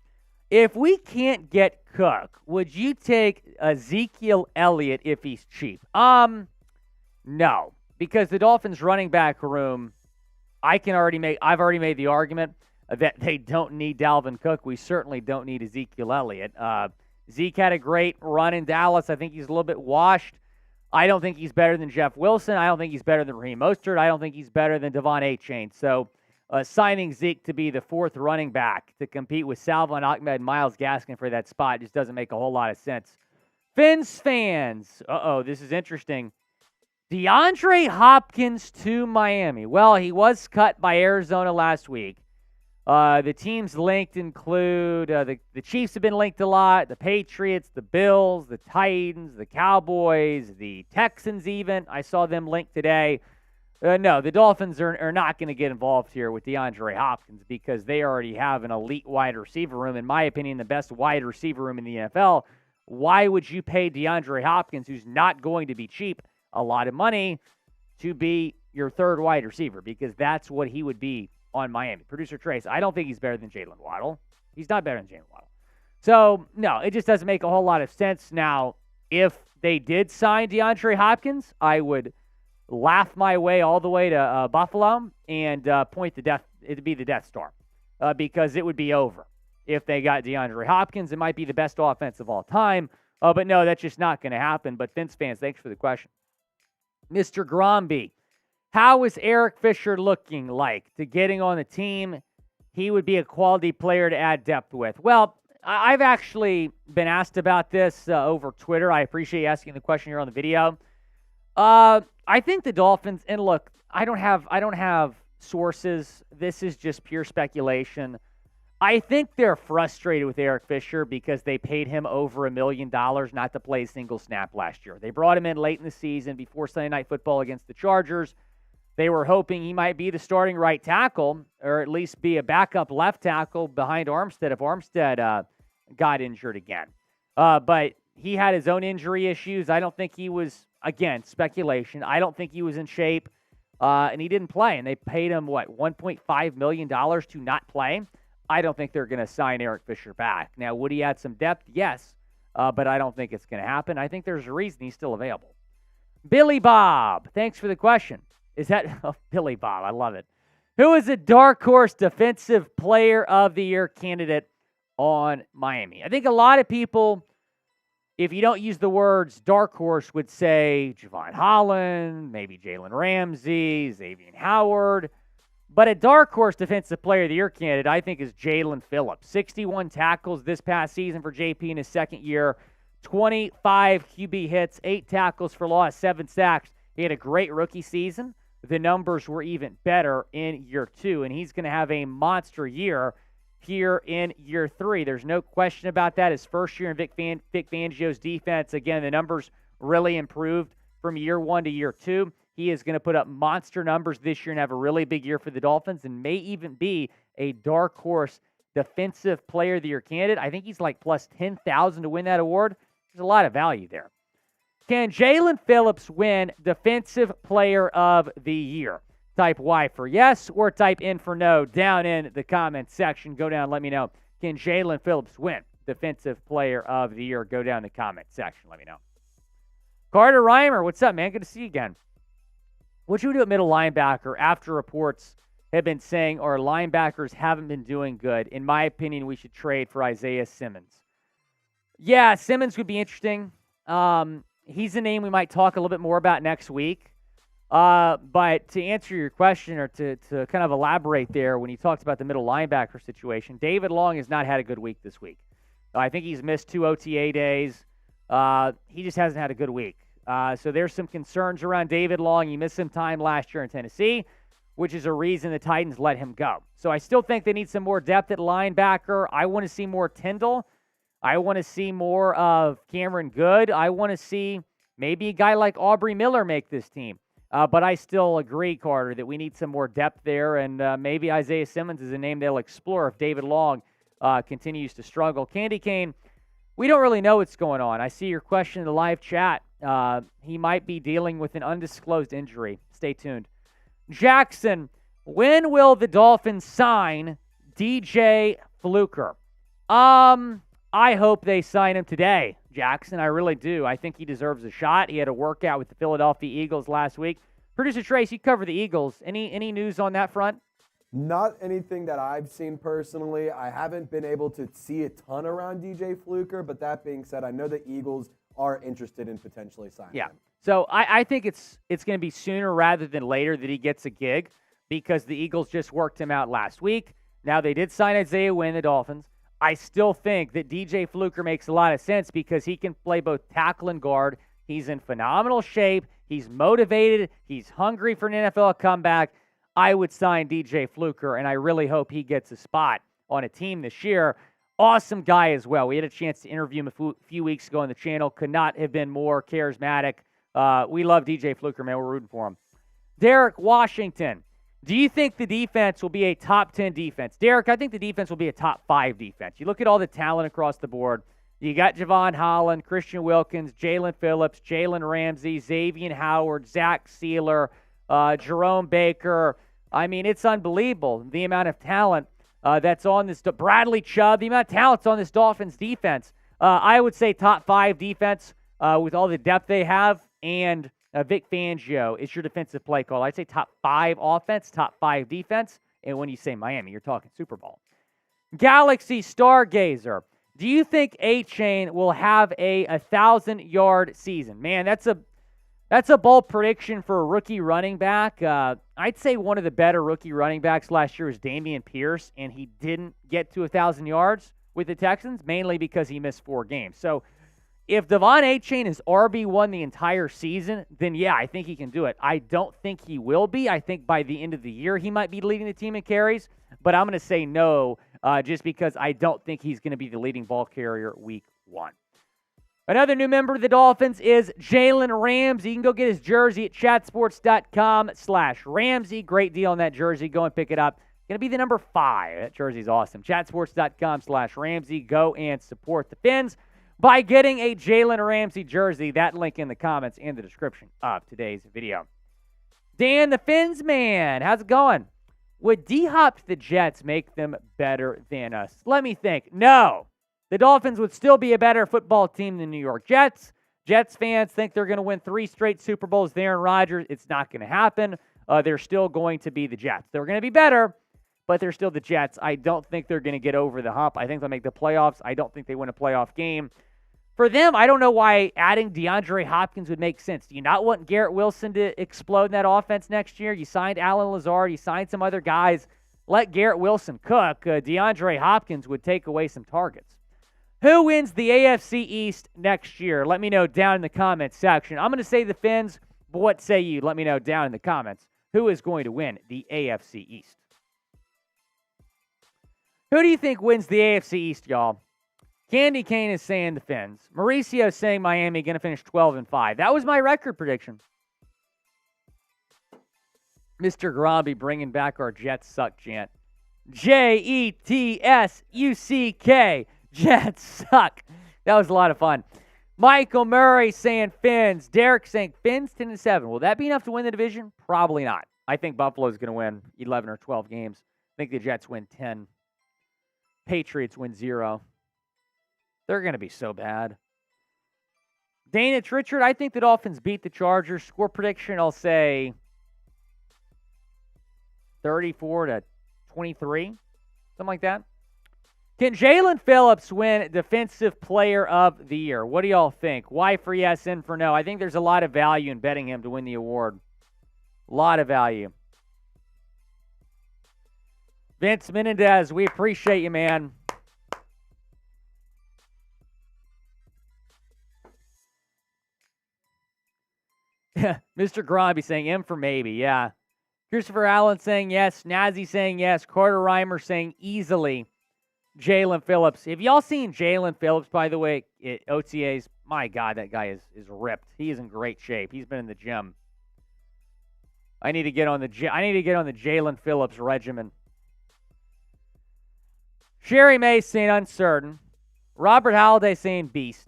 If we can't get Cook, would you take Ezekiel Elliott if he's cheap? No, because the Dolphins running back room, I've already made the argument that they don't need Dalvin Cook. We certainly don't need Ezekiel Elliott. Zeke had a great run in Dallas. I think he's a little bit washed. I don't think he's better than Jeff Wilson. I don't think he's better than Raheem Mostert. I don't think he's better than Devon Achane. So signing Zeke to be the fourth running back to compete with Salvon Ahmed and Myles Gaskin for that spot just doesn't make a whole lot of sense. Fins fans, this is interesting. DeAndre Hopkins to Miami. Well, he was cut by Arizona last week. The teams linked include the Chiefs have been linked a lot, the Patriots, the Bills, the Titans, the Cowboys, the Texans even. I saw them linked today. No, the Dolphins are not going to get involved here with DeAndre Hopkins because they already have an elite wide receiver room. In my opinion, the best wide receiver room in the NFL. Why would you pay DeAndre Hopkins, who's not going to be cheap, a lot of money to be your third wide receiver? Because that's what he would be on Miami. Producer Trace, I don't think he's better than Jalen Waddle. He's not better than Jalen Waddle. So, no, it just doesn't make a whole lot of sense. Now, if they did sign DeAndre Hopkins, I would laugh my way all the way to Buffalo and point the death. It'd be the Death Star because it would be over. If they got DeAndre Hopkins, it might be the best offense of all time. But no, that's just not going to happen. But Fins fans, thanks for the question. Mr. Gromby, how is Eric Fisher looking like to getting on the team? He would be a quality player to add depth with. Well, I've actually been asked about this over Twitter. I appreciate you asking the question here on the video. I think the Dolphins, and look, I don't have sources. This is just pure speculation. I think they're frustrated with Eric Fisher because they paid him over $1 million not to play a single snap last year. They brought him in late in the season before Sunday Night Football against the Chargers. They were hoping he might be the starting right tackle or at least be a backup left tackle behind Armstead if Armstead got injured again. But he had his own injury issues. I don't think he was, again, speculation. I don't think he was in shape, and he didn't play. And they paid him, $1.5 million to not play? I don't think they're going to sign Eric Fisher back. Now, would he add some depth? Yes, but I don't think it's going to happen. I think there's a reason he's still available. Billy Bob, thanks for the question. Is that Billy Bob? I love it. Who is a dark horse defensive player of the year candidate on Miami? I think a lot of people, if you don't use the words dark horse, would say Javon Holland, maybe Jalen Ramsey, Xavier Howard. But a dark horse defensive player of the year candidate, I think, is Jalen Phillips. 61 tackles this past season for JP in his second year. 25 QB hits, 8 tackles for loss, 7 sacks. He had a great rookie season. The numbers were even better in year 2, and he's going to have a monster year here in year 3. There's no question about that. His first year in Vic Fangio's defense, again, the numbers really improved from year 1 to year 2. He is going to put up monster numbers this year and have a really big year for the Dolphins and may even be a dark horse defensive player of the year candidate. I think he's like plus 10,000 to win that award. There's a lot of value there. Can Jalen Phillips win defensive player of the year? Type Y for yes or type N for no down in the comment section. Go down, let me know. Can Jalen Phillips win defensive player of the year? Go down in the comment section. Let me know. Carter Reimer, what's up, man? Good to see you again. What should we do at middle linebacker after reports have been saying our linebackers haven't been doing good? In my opinion, we should trade for Isaiah Simmons. Yeah, Simmons would be interesting. He's a name we might talk a little bit more about next week. But to answer your question or to kind of elaborate there when you talked about the middle linebacker situation, David Long has not had a good week this week. I think he's missed 2 OTA days. He just hasn't had a good week. So there's some concerns around David Long. He missed some time last year in Tennessee, which is a reason the Titans let him go. So I still think they need some more depth at linebacker. I want to see more Tyndall. I want to see more of Cameron Good. I want to see maybe a guy like Aubrey Miller make this team. But I still agree, Carter, that we need some more depth there, and maybe Isaiah Simmons is a name they'll explore if David Long continues to struggle. Candy Cane, we don't really know what's going on. I see your question in the live chat. He might be dealing with an undisclosed injury. Stay tuned. Jackson, when will the Dolphins sign DJ Fluker? I hope they sign him today, Jackson. I really do. I think he deserves a shot. He had a workout with the Philadelphia Eagles last week. Producer Trace, you cover the Eagles. Any news on that front? Not anything that I've seen personally. I haven't been able to see a ton around DJ Fluker, but that being said, I know the Eagles are interested in potentially signing him. So I think it's going to be sooner rather than later that he gets a gig because the Eagles just worked him out last week. Now, they did sign Isaiah Wynn, the Dolphins. I still think that DJ Fluker makes a lot of sense because he can play both tackle and guard. He's in phenomenal shape. He's motivated. He's hungry for an NFL comeback. I would sign DJ Fluker, and I really hope he gets a spot on a team this year. Awesome guy as well. We had a chance to interview him a few weeks ago on the channel. Could not have been more charismatic. We love DJ Fluker, man. We're rooting for him. Derek Washington, do you think the defense will be a top 10 defense? Derek, I think the defense will be a top 5 defense. You look at all the talent across the board. You got Javon Holland, Christian Wilkins, Jalen Phillips, Jalen Ramsey, Xavier Howard, Zach Sealer, Jerome Baker. I mean, it's unbelievable the amount of talent that's on this. Bradley Chubb, the amount of talent's on this Dolphins defense. I would say top 5 defense with all the depth they have, and Vic Fangio is your defensive play call. I'd say top 5 offense, top 5 defense. And when you say Miami, you're talking Super Bowl. Galaxy Stargazer, do you think A-Chain will have a 1,000-yard season? Man, that's a bold prediction for a rookie running back. I'd say one of the better rookie running backs last year was Dameon Pierce, and he didn't get to 1,000 yards with the Texans, mainly because he missed 4 games. So if Devon A-Chain is RB1 the entire season, then yeah, I think he can do it. I don't think he will be. I think by the end of the year, he might be leading the team in carries, but I'm going to say no just because I don't think he's going to be the leading ball carrier week 1. Another new member of the Dolphins is Jalen Ramsey. You can go get his jersey at chatsports.com/Ramsey. Great deal on that jersey. Go and pick it up. Going to be the number 5. That jersey's awesome. Chatsports.com/Ramsey. Go and support the Fins by getting a Jalen Ramsey jersey. That link in the comments and the description of today's video. Dan the Fins man, how's it going? Would D-Hop to the Jets make them better than us? Let me think. No. The Dolphins would still be a better football team than the New York Jets. Jets fans think they're going to win 3 straight Super Bowls with Aaron Rodgers. It's not going to happen. They're still going to be the Jets. They're going to be better, but they're still the Jets. I don't think they're going to get over the hump. I think they'll make the playoffs. I don't think they win a playoff game. For them, I don't know why adding DeAndre Hopkins would make sense. Do you not want Garrett Wilson to explode in that offense next year? You signed Alan Lazard. You signed some other guys. Let Garrett Wilson cook. DeAndre Hopkins would take away some targets. Who wins the AFC East next year? Let me know down in the comments section. I'm going to say the Fins, but what say you? Let me know down in the comments. Who is going to win the AFC East? Who do you think wins the AFC East, y'all? Candy Cane is saying the Fins. Mauricio is saying Miami going to finish 12-5. That was my record prediction. Mr. Gromby bringing back our Jets suck chant. Jetsuck. Jets suck. That was a lot of fun. Michael Murray saying Fins. Derek saying Fins 10-7. Will that be enough to win the division? Probably not. I think Buffalo's going to win 11 or 12 games. I think the Jets win 10. Patriots win 0. They're going to be so bad. Dana Richard, I think the Dolphins beat the Chargers. Score prediction, I'll say 34-23. Something like that. Can Jalen Phillips win Defensive Player of the Year? What do y'all think? Y for yes, N for no. I think there's a lot of value in betting him to win the award. A lot of value. Vince Menendez, we appreciate you, man. Mr. Gromby saying M for maybe, yeah. Christopher Allen saying yes. Nazi saying yes. Carter Reimer saying easily. Jalen Phillips. Have y'all seen Jalen Phillips, by the way, at OTAs? My God, that guy is ripped. He is in great shape. He's been in the gym. I need to get on the Jalen Phillips regimen. Sherry May saying uncertain. Robert Halliday saying beast.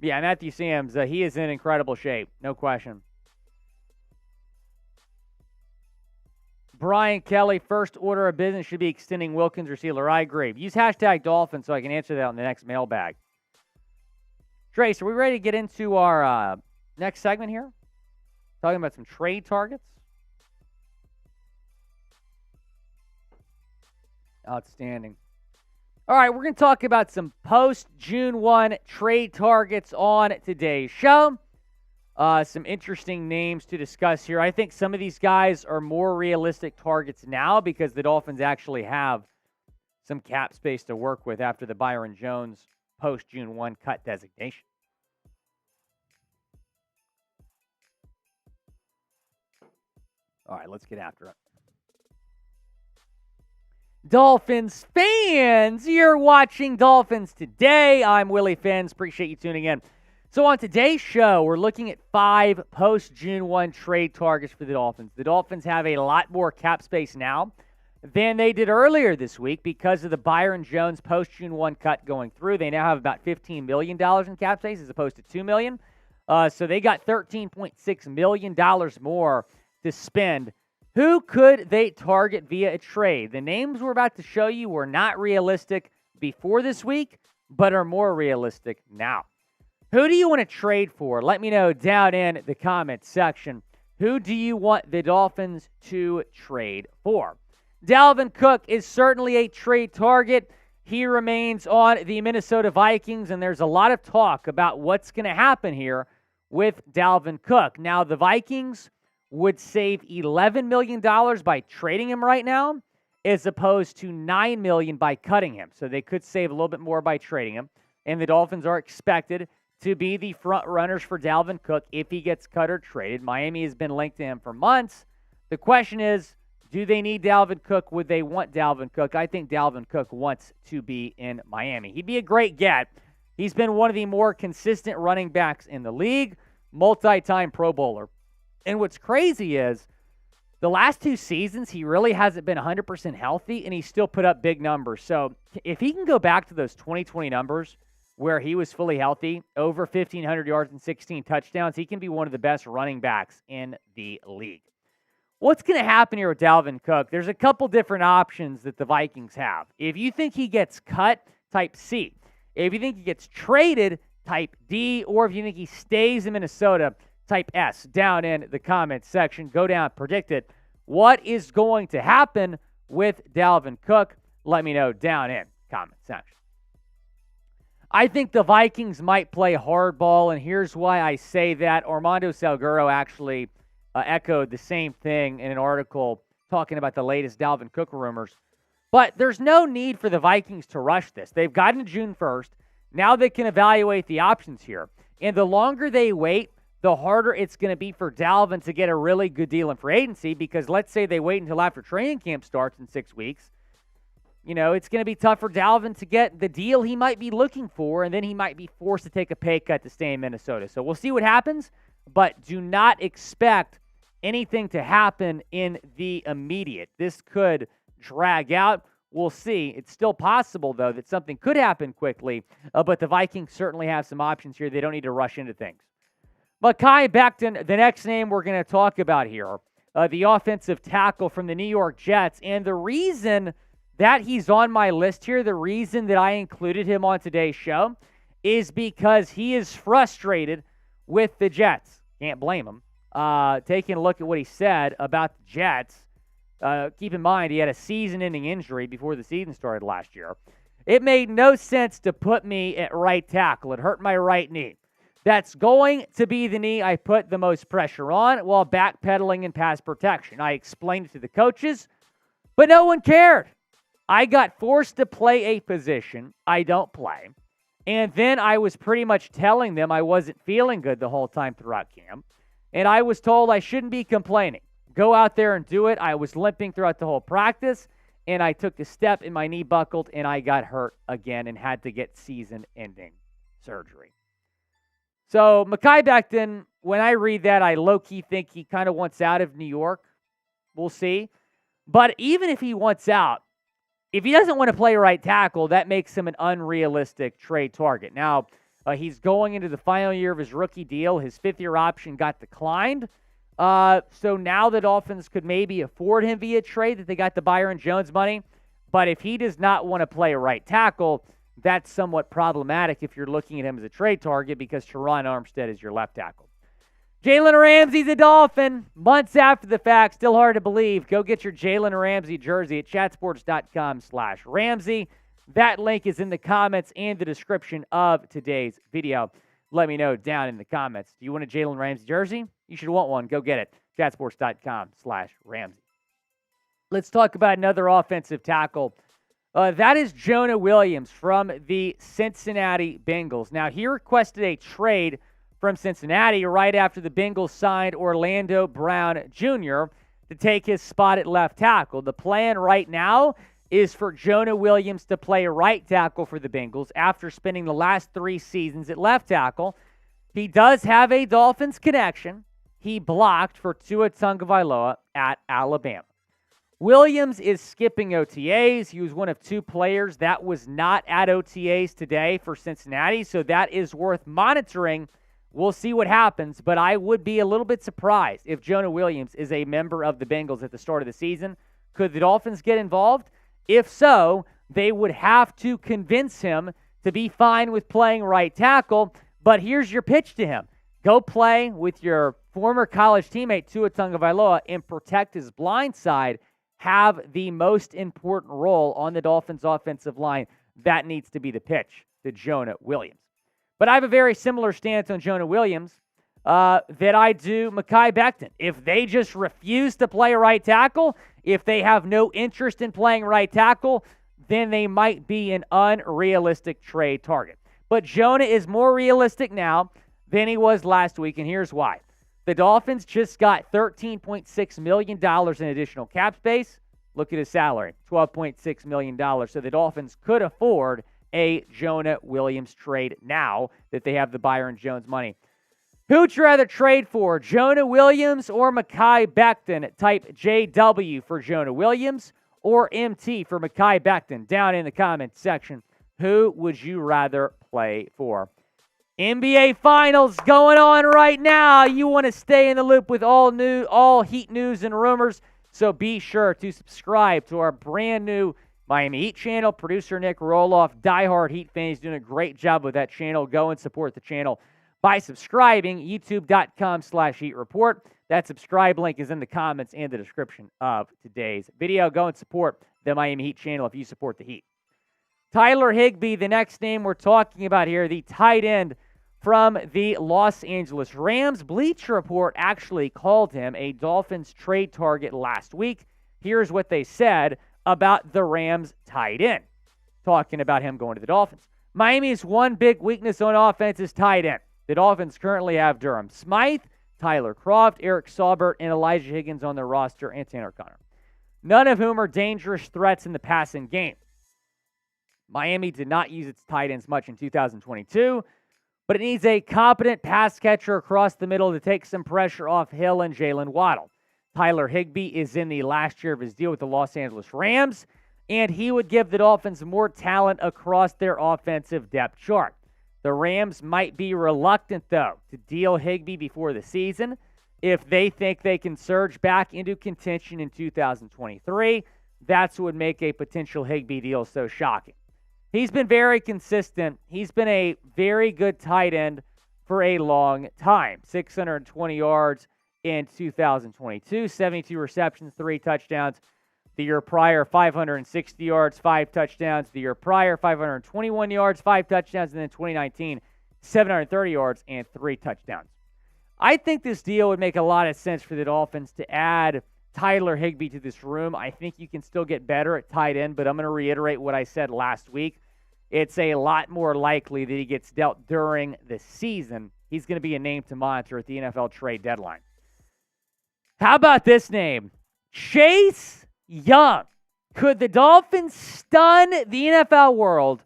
Yeah, Matthew Sams, he is in incredible shape. No question. Brian Kelly, first order of business should be extending Wilkins or Sealer. I agree. Use hashtag Dolphins so I can answer that on the next mailbag. Trace, are we ready to get into our next segment here? Talking about some trade targets. Outstanding. All right, we're going to talk about some post-June 1 trade targets on today's show. Some interesting names to discuss here. I think some of these guys are more realistic targets now because the Dolphins actually have some cap space to work with after the Byron Jones post-June 1 cut designation. All right, let's get after it. Dolphins fans, you're watching Dolphins Today. I'm Willy Fins. Appreciate you tuning in. So on today's show, we're looking at 5 post-June 1 trade targets for the Dolphins. The Dolphins have a lot more cap space now than they did earlier this week because of the Byron Jones post-June 1 cut going through. They now have about $15 million in cap space as opposed to $2 million. So they got $13.6 million more to spend. Who could they target via a trade? The names we're about to show you were not realistic before this week, but are more realistic now. Who do you want to trade for? Let me know down in the comments section. Who do you want the Dolphins to trade for? Dalvin Cook is certainly a trade target. He remains on the Minnesota Vikings, and there's a lot of talk about what's going to happen here with Dalvin Cook. Now, the Vikings would save $11 million by trading him right now, as opposed to $9 million by cutting him. So they could save a little bit more by trading him, and the Dolphins are expected to be the front runners for Dalvin Cook if he gets cut or traded. Miami has been linked to him for months. The question is, do they need Dalvin Cook? Would they want Dalvin Cook? I think Dalvin Cook wants to be in Miami. He'd be a great get. He's been one of the more consistent running backs in the league, multi-time Pro Bowler. And what's crazy is the last 2 seasons, he really hasn't been 100% healthy, and he still put up big numbers. So if he can go back to those 2020 numbers where he was fully healthy, over 1,500 yards and 16 touchdowns, he can be one of the best running backs in the league. What's going to happen here with Dalvin Cook? There's a couple different options that the Vikings have. If you think he gets cut, type C. If you think he gets traded, type D. Or if you think he stays in Minnesota, type S down in the comments section. Go down, predict it. What is going to happen with Dalvin Cook? Let me know down in comment section. I think the Vikings might play hardball, and here's why I say that. Armando Salguero actually echoed the same thing in an article talking about the latest Dalvin Cook rumors. But there's no need for the Vikings to rush this. They've gotten to June 1st. Now they can evaluate the options here. And the longer they wait, the harder it's going to be for Dalvin to get a really good deal in free agency, because let's say they wait until after training camp starts in 6 weeks. You know, it's going to be tough for Dalvin to get the deal he might be looking for, and then he might be forced to take a pay cut to stay in Minnesota. So we'll see what happens, but do not expect anything to happen in the immediate. This could drag out. We'll see. It's still possible, though, that something could happen quickly, but the Vikings certainly have some options here. They don't need to rush into things. Mekhi Becton, the next name we're going to talk about here, the offensive tackle from the New York Jets, and the reason that he's on my list here, the reason that I included him on today's show, is because he is frustrated with the Jets. Can't blame him. Taking a look at what he said about the Jets, keep in mind he had a season-ending injury before the season started last year. It made no sense to put me at right tackle. It hurt my right knee. That's going to be the knee I put the most pressure on while backpedaling in pass protection. I explained it to the coaches, but no one cared. I got forced to play a position I don't play, and then I was pretty much telling them I wasn't feeling good the whole time throughout camp, and I was told I shouldn't be complaining. Go out there and do it. I was limping throughout the whole practice, and I took a step and my knee buckled, and I got hurt again and had to get season-ending surgery. So Mekhi Becton, when I read that, I low-key think he kind of wants out of New York. We'll see. But even if he wants out, if he doesn't want to play right tackle, that makes him an unrealistic trade target. Now, he's going into the final year of his rookie deal. His fifth-year option got declined. So now the Dolphins could maybe afford him via trade that they got the Byron Jones money. But if he does not want to play right tackle, that's somewhat problematic if you're looking at him as a trade target because Teron Armstead is your left tackle. Jalen Ramsey's a Dolphin. Months after the fact, still hard to believe. Go get your Jalen Ramsey jersey at chatsports.com/Ramsey. That link is in the comments and the description of today's video. Let me know down in the comments. Do you want a Jalen Ramsey jersey? You should want one. Go get it. chatsports.com/Ramsey. Let's talk about another offensive tackle. That is Jonah Williams from the Cincinnati Bengals. Now, he requested a trade from Cincinnati right after the Bengals signed Orlando Brown Jr. to take his spot at left tackle. The plan right now is for Jonah Williams to play right tackle for the Bengals after spending the last 3 seasons at left tackle. He does have a Dolphins connection. He blocked for Tua Tagovailoa at Alabama. Williams is skipping OTAs. He was one of 2 players that was not at OTAs today for Cincinnati, so that is worth monitoring. We'll see what happens, but I would be a little bit surprised if Jonah Williams is a member of the Bengals at the start of the season. Could the Dolphins get involved? If so, they would have to convince him to be fine with playing right tackle, but here's your pitch to him. Go play with your former college teammate Tua Tagovailoa and protect his blind side. Have the most important role on the Dolphins' offensive line. That needs to be the pitch to Jonah Williams. But I have a very similar stance on Jonah Williams that I do Mekhi Becton. If they just refuse to play right tackle, if they have no interest in playing right tackle, then they might be an unrealistic trade target. But Jonah is more realistic now than he was last week, and here's why. The Dolphins just got $13.6 million in additional cap space. Look at his salary, $12.6 million. So the Dolphins could afford a Jonah Williams trade now that they have the Byron Jones money. Who'd you rather trade for, Jonah Williams or Mekhi Becton? Type JW for Jonah Williams or MT for Mekhi Becton down in the comments section. Who would you rather play for? NBA Finals going on right now. You want to stay in the loop with all Heat news and rumors, so be sure to subscribe to our brand new Miami Heat channel. Producer Nick Roloff, diehard Heat fan, is doing a great job with that channel. Go and support the channel by subscribing, youtube.com/Heat Report. That subscribe link is in the comments and the description of today's video. Go and support the Miami Heat channel if you support the Heat. Tyler Higbee, the next name we're talking about here, the tight end from the Los Angeles Rams. Bleacher Report actually called him a Dolphins trade target last week. Here's what they said about the Rams tight end, talking about him going to the Dolphins. Miami's one big weakness on offense is tight end. The Dolphins currently have Durham Smythe, Tyler Croft, Eric Saubert, and Elijah Higgins on their roster, and Tanner Connor, none of whom are dangerous threats in the passing game. Miami did not use its tight ends much in 2022, but it needs a competent pass catcher across the middle to take some pressure off Hill and Jalen Waddle. Tyler Higbee is in the last year of his deal with the Los Angeles Rams, and he would give the Dolphins more talent across their offensive depth chart. The Rams might be reluctant, though, to deal Higbee before the season if they think they can surge back into contention in 2023. That's what would make a potential Higbee deal so shocking. He's been very consistent. He's been a very good tight end for a long time. 620 yards in 2022, 72 receptions, 3 touchdowns. The year prior, 560 yards, 5 touchdowns. The year prior, 521 yards, 5 touchdowns. And then 2019, 730 yards and 3 touchdowns. I think this deal would make a lot of sense for the Dolphins to add Tyler Higbee to this room. I think you can still get better at tight end, but I'm going to reiterate what I said last week. It's a lot more likely that he gets dealt during the season. He's going to be a name to monitor at the NFL trade deadline. How about this name? Chase Young. Could the Dolphins stun the NFL world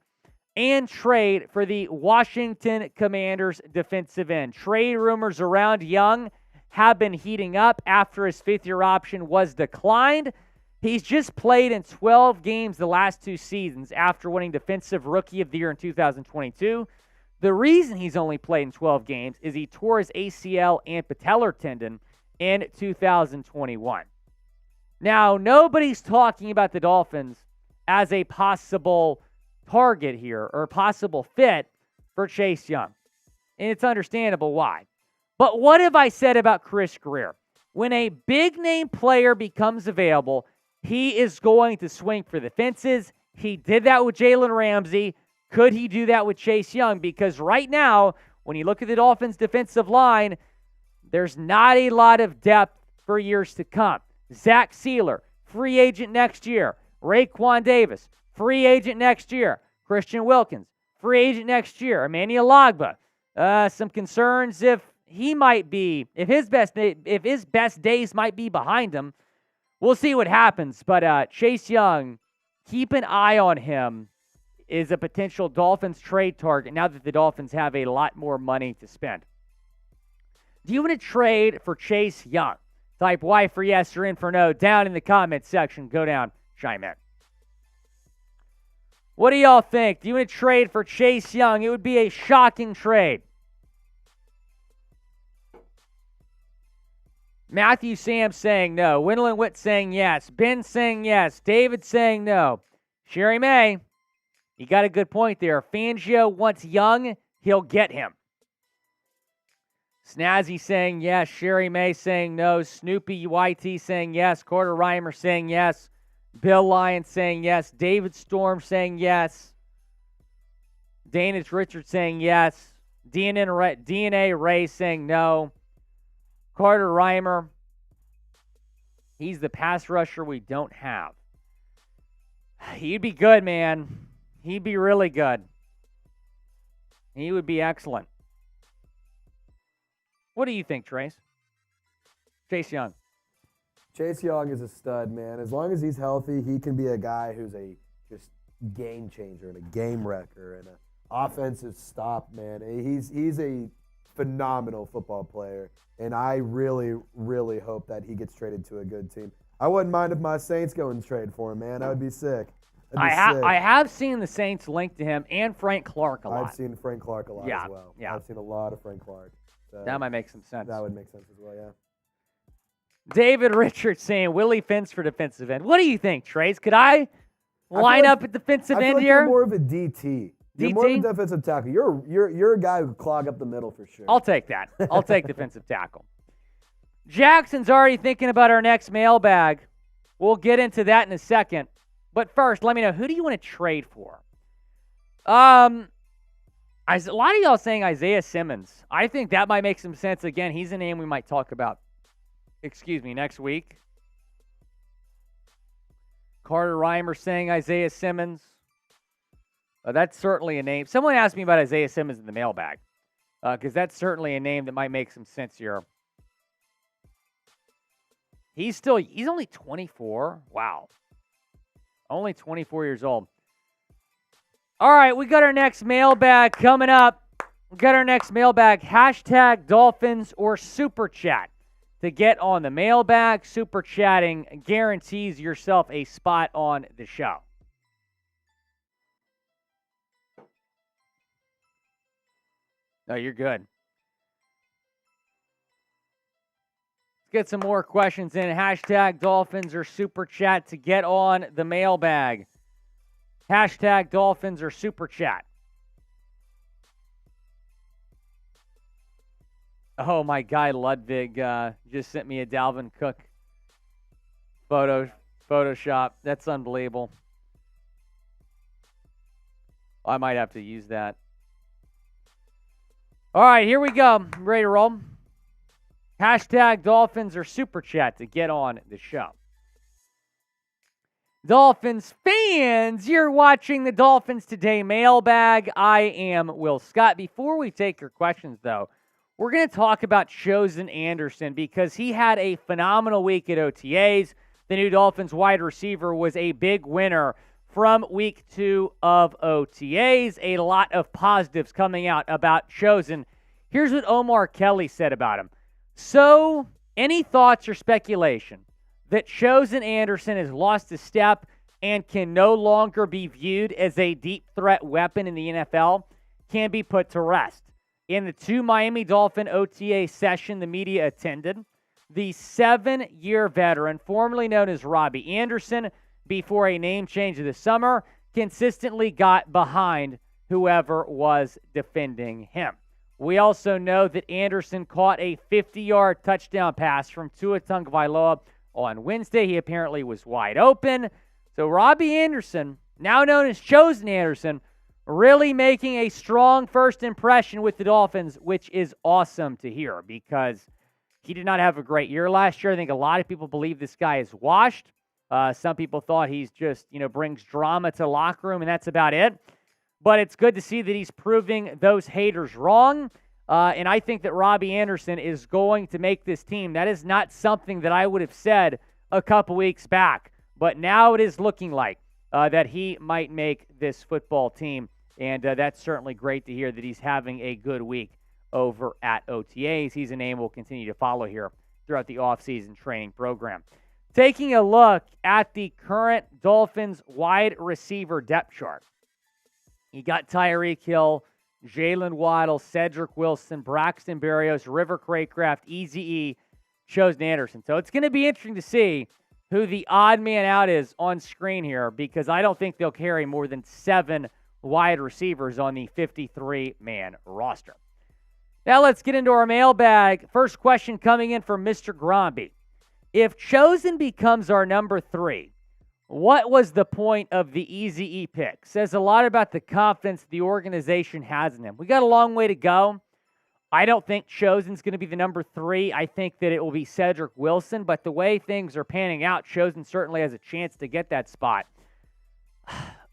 and trade for the Washington Commanders defensive end? Trade rumors around Young have been heating up after his 5th-year option was declined. He's just played in 12 games the last 2 seasons after winning Defensive Rookie of the Year in 2022. The reason he's only played in 12 games is he tore his ACL and patellar tendon in 2021. Now, nobody's talking about the Dolphins as a possible target here or possible fit for Chase Young. And it's understandable why. But what have I said about Chris Grier? When a big-name player becomes available, he is going to swing for the fences. He did that with Jalen Ramsey. Could he do that with Chase Young? Because right now, when you look at the Dolphins' defensive line, there's not a lot of depth for years to come. Zach Sealer, free agent next year. Raekwon Davis, free agent next year. Christian Wilkins, free agent next year. Emmanuel Ogbah, some concerns if his best days might be behind him. We'll see what happens. But Chase Young, keep an eye on him, is a potential Dolphins trade target now that the Dolphins have a lot more money to spend. Do you want to trade for Chase Young? Type Y for yes or in for no down in the comments section. Go down, chime in. What do y'all think? Do you want to trade for Chase Young? It would be a shocking trade. Matthew Sam saying no. Wendell Witt saying yes. Ben saying yes. David saying no. Sherry May, you got a good point there. Fangio wants Young, he'll get him. Snazzy saying yes. Sherry May saying no. Snoopy YT saying yes. Carter Reimer saying yes. Bill Lyon saying yes. David Storm saying yes. Danish Richard saying yes. DNA Ray saying no. Carter Reimer, he's the pass rusher we don't have. He'd be good, man. He'd be really good. He would be excellent. What do you think, Trace? Chase Young. Chase Young is a stud, man. As long as he's healthy, he can be a guy who's a just game changer and a game wrecker and an offensive stop, man. He's a phenomenal football player, and I really, really hope that he gets traded to a good team. I wouldn't mind if my Saints go and trade for him, man. That would be sick. I have seen the Saints linked to him and Frank Clark a lot. I've seen Frank Clark a lot as well. Yeah. I've seen a lot of Frank Clark. So that might make some sense. That would make sense as well, yeah. David Richards saying Willy Fins for defensive end. What do you think, Trace? Could I line up at defensive end here? You're more of a DT. You're more of a defensive tackle. You're a guy who could clog up the middle for sure. I'll take that. I'll take defensive tackle. Jackson's already thinking about our next mailbag. We'll get into that in a second. But first, let me know, who do you want to trade for? A lot of y'all saying Isaiah Simmons. I think that might make some sense. Again, he's a name we might talk about, next week. Carter Reimer saying Isaiah Simmons. That's certainly a name. Someone asked me about Isaiah Simmons in the mailbag, because that's certainly a name that might make some sense here. He's only 24. Wow. Only 24 years old. All right, we got our next mailbag coming up. We got our next mailbag. Hashtag Dolphins or Super Chat. To get on the mailbag, Super Chatting guarantees yourself a spot on the show. No, you're good. Let's get some more questions in. Hashtag Dolphins or Super Chat to get on the mailbag. Hashtag Dolphins or Super Chat. Oh, my guy Ludwig just sent me a Dalvin Cook Photoshop. That's unbelievable. I might have to use that. All right, here we go. Ready to roll? Hashtag Dolphins or Super Chat to get on the show. Dolphins fans, you're watching the Dolphins Today mailbag. I am Will Scott. Before we take your questions, though, we're going to talk about Chosen Anderson because he had a phenomenal week at OTAs. The new Dolphins wide receiver was a big winner from week 2 of OTAs. A lot of positives coming out about Chosen. Here's what Omar Kelly said about him. So, any thoughts or speculation that Chosen Anderson has lost a step and can no longer be viewed as a deep threat weapon in the NFL can be put to rest. In the 2 Miami Dolphin OTA session the media attended, the 7-year veteran, formerly known as Robbie Anderson, before a name change this summer, consistently got behind whoever was defending him. We also know that Anderson caught a 50-yard touchdown pass from Tua Tagovailoa on Wednesday. He apparently was wide open. So Robbie Anderson, now known as Chosen Anderson, really making a strong first impression with the Dolphins, which is awesome to hear because he did not have a great year last year. I think a lot of people believe this guy is washed. Some people thought he's just, brings drama to the locker room, and that's about it. But it's good to see that he's proving those haters wrong. And I think that Robbie Anderson is going to make this team. That is not something that I would have said a couple weeks back. But now it is looking like that he might make this football team. And that's certainly great to hear that he's having a good week over at OTAs. He's a name we'll continue to follow here throughout the offseason training program. Taking a look at the current Dolphins wide receiver depth chart. You got Tyreek Hill, Jalen Waddle, Cedric Wilson, Braxton Berrios, River Craycraft, Eazy-E, Chosen Anderson. So it's going to be interesting to see who the odd man out is on screen here, because I don't think they'll carry more than 7 wide receivers on the 53-man roster. Now let's get into our mailbag. First question coming in from Mr. Gromby. If Chosen becomes our number 3, what was the point of the Eazy-E pick? Says a lot about the confidence the organization has in him. We got a long way to go. I don't think Chosen's going to be the number 3. I think that it will be Cedric Wilson, but the way things are panning out, Chosen certainly has a chance to get that spot.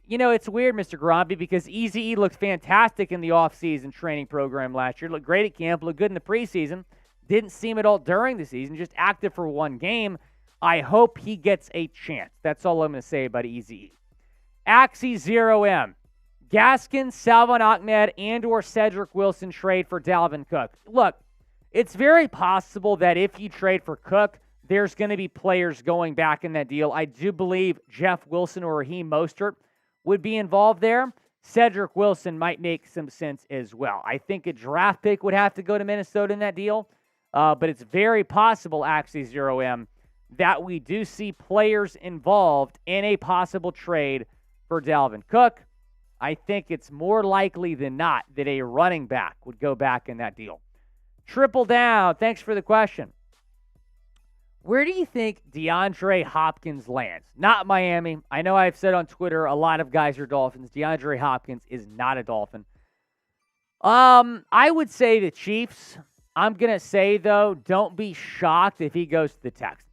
You know, it's weird, Mr. Gromby, because Eazy-E looked fantastic in the offseason training program last year. Looked great at camp, looked good in the preseason. Didn't seem at all during the season, just active for one game. I hope he gets a chance. That's all I'm going to say about Eazy-E. Axie0M. Gaskin, Salvon Ahmed, and or Cedric Wilson trade for Dalvin Cook. Look, it's very possible that if you trade for Cook, there's going to be players going back in that deal. I do believe Jeff Wilson or Raheem Mostert would be involved there. Cedric Wilson might make some sense as well. I think a draft pick would have to go to Minnesota in that deal, but it's very possible, Axie0M, that we do see players involved in a possible trade for Dalvin Cook. I think it's more likely than not that a running back would go back in that deal. Triple Down, thanks for the question. Where do you think DeAndre Hopkins lands? Not Miami. I know I've said on Twitter a lot of guys are Dolphins. DeAndre Hopkins is not a Dolphin. I would say the Chiefs. I'm going to say, though, don't be shocked if he goes to the Texans.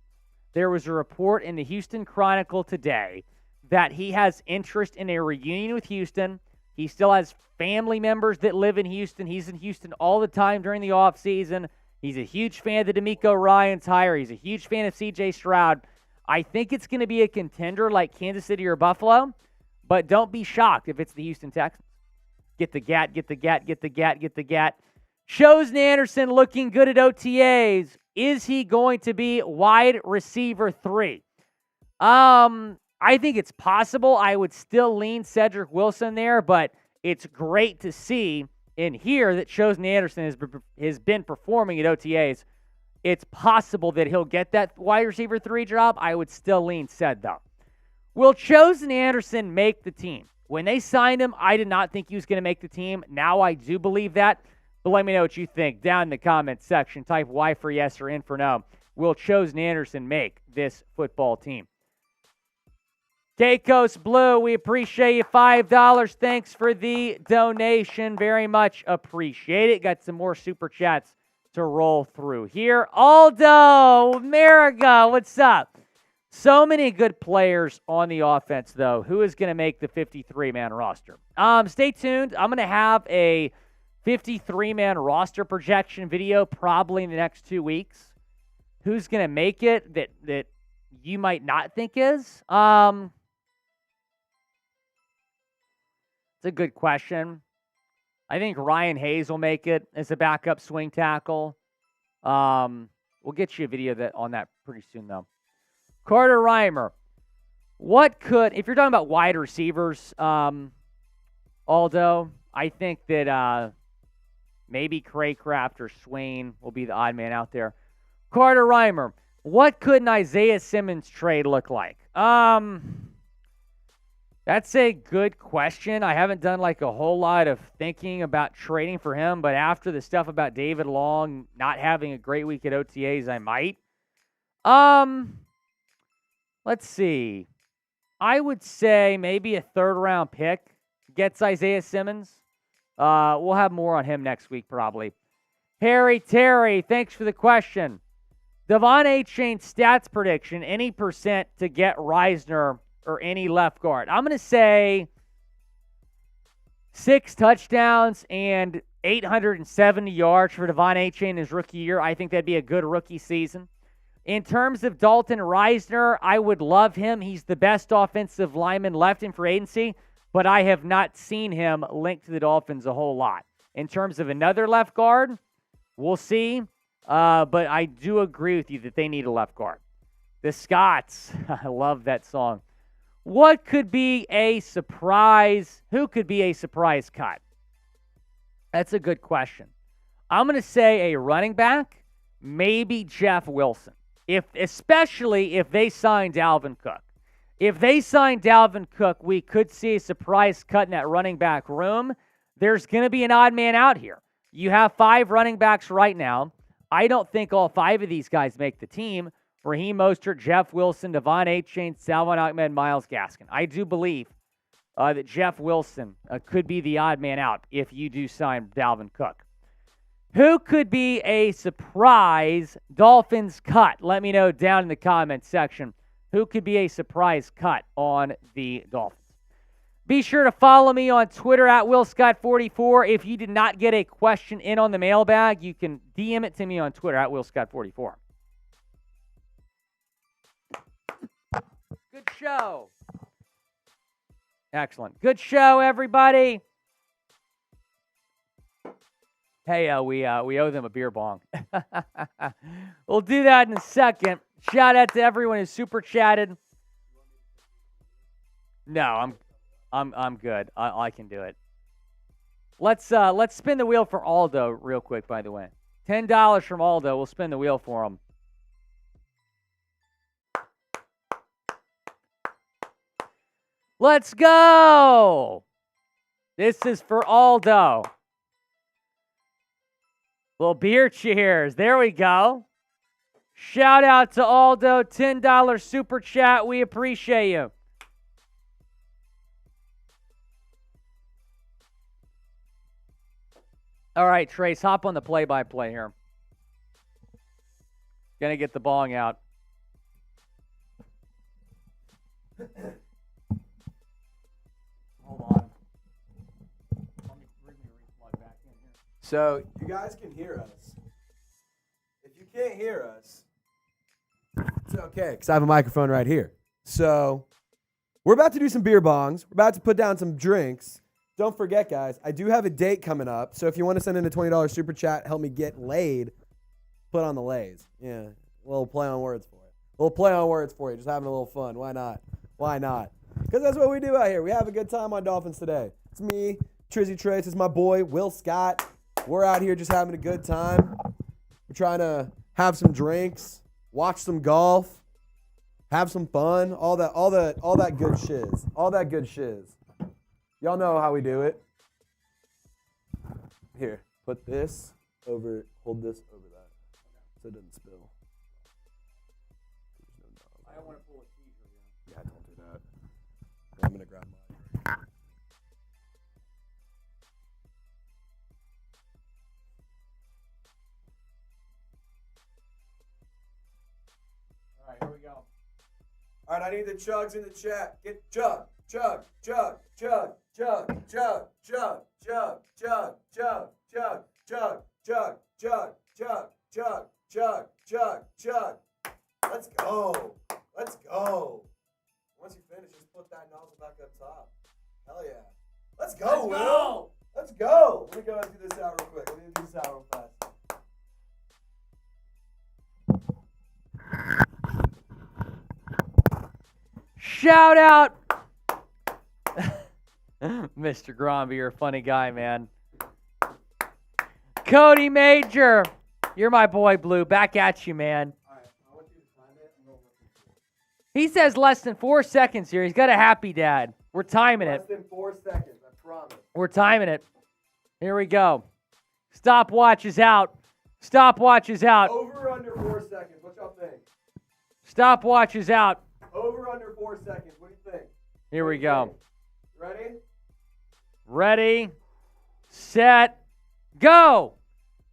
There was a report in the Houston Chronicle today that he has interest in a reunion with Houston. He still has family members that live in Houston. He's in Houston all the time during the offseason. He's a huge fan of the DeMeco Ryans hire. He's a huge fan of C.J. Stroud. I think it's going to be a contender like Kansas City or Buffalo, but don't be shocked if it's the Houston Texans. Get the gat, get the gat, get the gat, get the gat. Chosen Anderson looking good at OTAs. Is he going to be wide receiver 3? I think it's possible. I would still lean Cedric Wilson there, but it's great to see and hear that Chosen Anderson has been performing at OTAs. It's possible that he'll get that wide receiver 3 job. I would still lean Ced, though. Will Chosen Anderson make the team? When they signed him, I did not think he was going to make the team. Now I do believe that. But let me know what you think down in the comments section. Type Y for yes or N for no. Will Chosen Anderson make this football team? Keikos Blue, we appreciate you. $5. Thanks for the donation. Very much appreciate it. Got some more super chats to roll through here. Aldo, America, what's up? So many good players on the offense, though. Who is going to make the 53-man roster? Stay tuned. I'm going to have a 53-man roster projection video probably in the next 2 weeks. Who's going to make it that you might not think is? It's a good question. I think Ryan Hayes will make it as a backup swing tackle. We'll get you a video on that pretty soon, though. Carter Reimer. If you're talking about wide receivers, Aldo, I think that maybe Craycraft or Swain will be the odd man out there. Carter Reimer. What could an Isaiah Simmons trade look like? That's a good question. I haven't done like a whole lot of thinking about trading for him, but after the stuff about David Long not having a great week at OTAs, I might. Let's see. I would say maybe a third-round pick gets Isaiah Simmons. We'll have more on him next week probably. Harry Terry, thanks for the question. Devon A-Chain stats prediction, any percent to get Reisner or any left guard. I'm going to say 6 touchdowns and 870 yards for Devon A-Chain his rookie year. I think that'd be a good rookie season. In terms of Dalton Reisner, I would love him. He's the best offensive lineman left in free agency, but I have not seen him linked to the Dolphins a whole lot. In terms of another left guard, We'll see. But I do agree with you that they need a left guard. The Scots, I love that song. What could be a surprise? Who could be a surprise cut? That's a good question. I'm going to say a running back, maybe Jeff Wilson. Especially if they sign Dalvin Cook. If they sign Dalvin Cook, we could see a surprise cut in that running back room. There's going to be an odd man out here. You have 5 running backs right now. I don't think all 5 of these guys make the team. Raheem Mostert, Jeff Wilson, Devon Achane, Salvon Ahmed, Myles Gaskin. I do believe that Jeff Wilson could be the odd man out if you do sign Dalvin Cook. Who could be a surprise Dolphins cut? Let me know down in the comments section. Who could be a surprise cut on the Dolphins? Be sure to follow me on Twitter at WillScott44. If you did not get a question in on the mailbag, you can DM it to me on Twitter at WillScott44. Good show. Excellent. Good show, everybody. Hey, we owe them a beer bong. We'll do that in a second. Shout out to everyone who super chatted. No, I'm good. I can do it. Let's spin the wheel for Aldo real quick. By the way, $10 from Aldo. We'll spin the wheel for him. Let's go. This is for Aldo. Little beer cheers. There we go. Shout out to Aldo. $10 super chat. We appreciate you. All right, Trace, hop on the play-by-play here. Gonna get the bong out. Hold on. Bring me replug back in here. So you guys can hear us. If you can't hear us, it's okay, because I have a microphone right here. So we're about to do some beer bongs. We're about to put down some drinks. Don't forget, guys, I do have a date coming up. So if you want to send in a $20 super chat, help me get laid, put on the lays. Yeah, a little play on words for it. A little play on words for you. Just having a little fun. Why not? Why not? Because that's what we do out here. We have a good time on Dolphins Today. It's me, Trizzy Trace. It's my boy, Will Scott. We're out here just having a good time. We're trying to have some drinks, watch some golf, have some fun, all that good shiz. All that good shiz. Y'all know how we do it. Here, put this over, hold this over that so it doesn't spill. I don't want to pull a seizure here. Yeah, don't do that. I'm going to grab mine. All right, here we go. All right, I need the chugs in the chat. Get chug, chug, chug, chug, chug, chug, chug, chug, chug, chug, chug, chug, chug, chug, chug, chug, chug, chug, chug. Let's go. Let's go. Once you finish, just put that nozzle back up top. Hell yeah. Let's go, Will. Let's go. Let me go and do this out real quick. Let me do this out real fast. Shout out. Mr. Gromby, you're a funny guy, man. Cody Major, you're my boy, Blue. Back at you, man. All right, I want you to time it. I'm going to look at it. He says less than 4 seconds here. He's got a happy dad. We're timing Less it. than 4 seconds, I promise. We're timing it. Here we go. Stopwatch is out. Stopwatch is out. Over or under 4 seconds? What y'all think? Stopwatch is out. Over or under 4 seconds? What do you think? Here we go. Ready? Ready, set, go.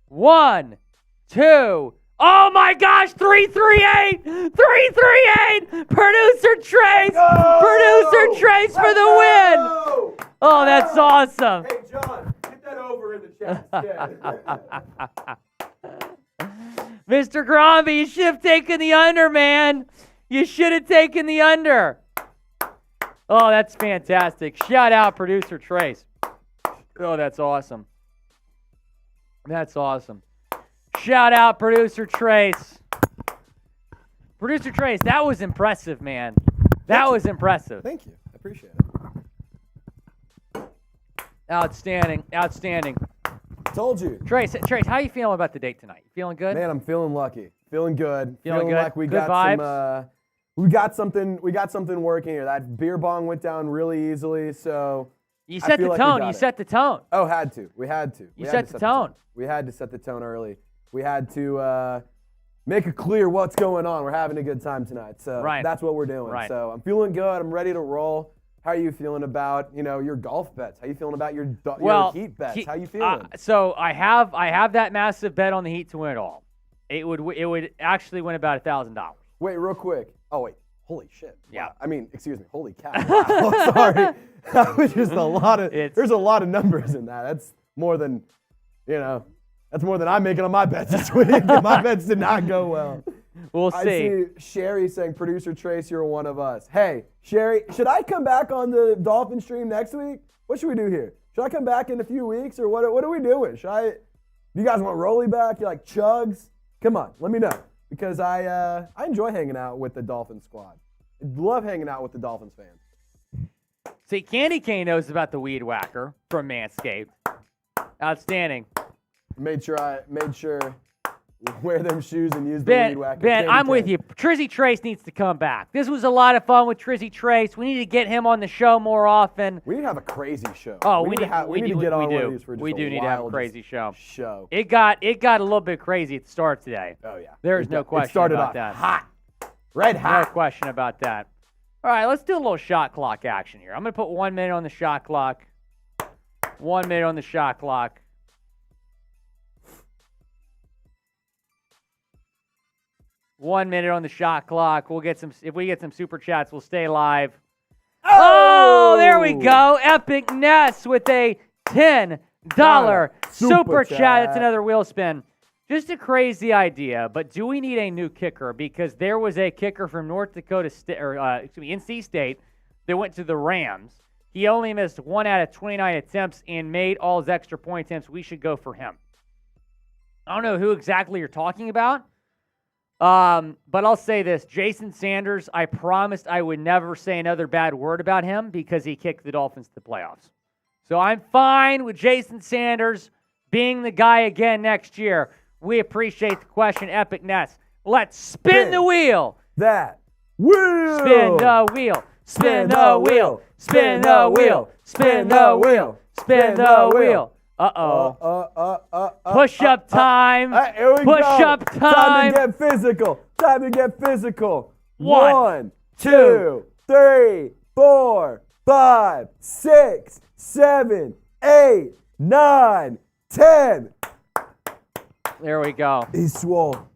1, 2. Oh my gosh, 338! 338! Producer Trace! Producer Trace for the win! Oh, that's awesome. Hey, John, get that over in the chat instead. Mr. Gromby, you should have taken the under, man. You should have taken the under. Oh, that's fantastic. Shout out, Producer Trace. Oh, that's awesome. That's awesome. Shout out producer Trace. Producer Trace, that was impressive, man. That was impressive. Thank you. I appreciate it. Outstanding. Told you. Trace, how you feeling about the date tonight? You feeling good? Man, I'm feeling lucky. Feeling good. Feeling good? like we Good got vibes? we got something working here. That beer bong went down really easily, so You set the tone. You set the tone. Oh, had to. We had to. You set the tone. We had to set the tone early. We had to make it clear what's going on. We're having a good time tonight. So that's what we're doing. Right. So I'm feeling good. I'm ready to roll. How are you feeling about, your golf bets? How are you feeling about your Heat bets? How are you feeling? So I have that massive bet on the Heat to win it all. It would actually win about $1,000. Wait, real quick. Oh, wait. Holy shit. Yeah. Wow. I mean, excuse me. Holy cow. Wow. Sorry. That was just a lot of, there's a lot of numbers in that. That's more than, that's more than I'm making on my bets this week. My bets did not go well. We'll see. I see Sherry saying, Producer Trace, you're one of us. Hey, Sherry, should I come back on the Dolphin stream next week? What should we do here? Should I come back in a few weeks, or what are we doing? Do you guys want Rolly back? You like Chugs? Come on, let me know. Because I enjoy hanging out with the Dolphins squad. I love hanging out with the Dolphins fans. See, Candy Cane knows about the Weed Whacker from Manscaped. Outstanding. Made sure wear them shoes and use the Weed Whacker. Ben, I'm with you. Trizzy Trace needs to come back. This was a lot of fun with Trizzy Trace. We need to get him on the show more often. We need to have a crazy show. Oh, we need to get on one of these for just We do need to have a crazy show. It got a little bit crazy at the start today. Oh yeah. There's no question about that. Hot. Red hot. No question about that. All right, let's do a little shot clock action here. I'm going to put 1 minute on the shot clock. 1 minute on the shot clock. One minute on the shot clock. If we get some super chats, we'll stay live. Oh, there we go. Epic Ness with a $10 super chat. That's another wheel spin. Just a crazy idea, but do we need a new kicker? Because there was a kicker from North Dakota State, NC State, that went to the Rams. He only missed 1 out of 29 attempts and made all his extra point attempts. We should go for him. I don't know who exactly you're talking about. But I'll say this, Jason Sanders, I promised I would never say another bad word about him because he kicked the Dolphins to the playoffs. So I'm fine with Jason Sanders being the guy again next year. We appreciate the question, Epic Ness. Let's spin the wheel. That wheel. Spin the wheel. Spin the wheel. Spin the wheel. Spin the wheel. Spin the wheel. Push-up time. Here we Push-up go. time. Time to get physical. 1, 2, 3, 4, 5, 6, 7, 8, 9, 10. There we go. He's swole.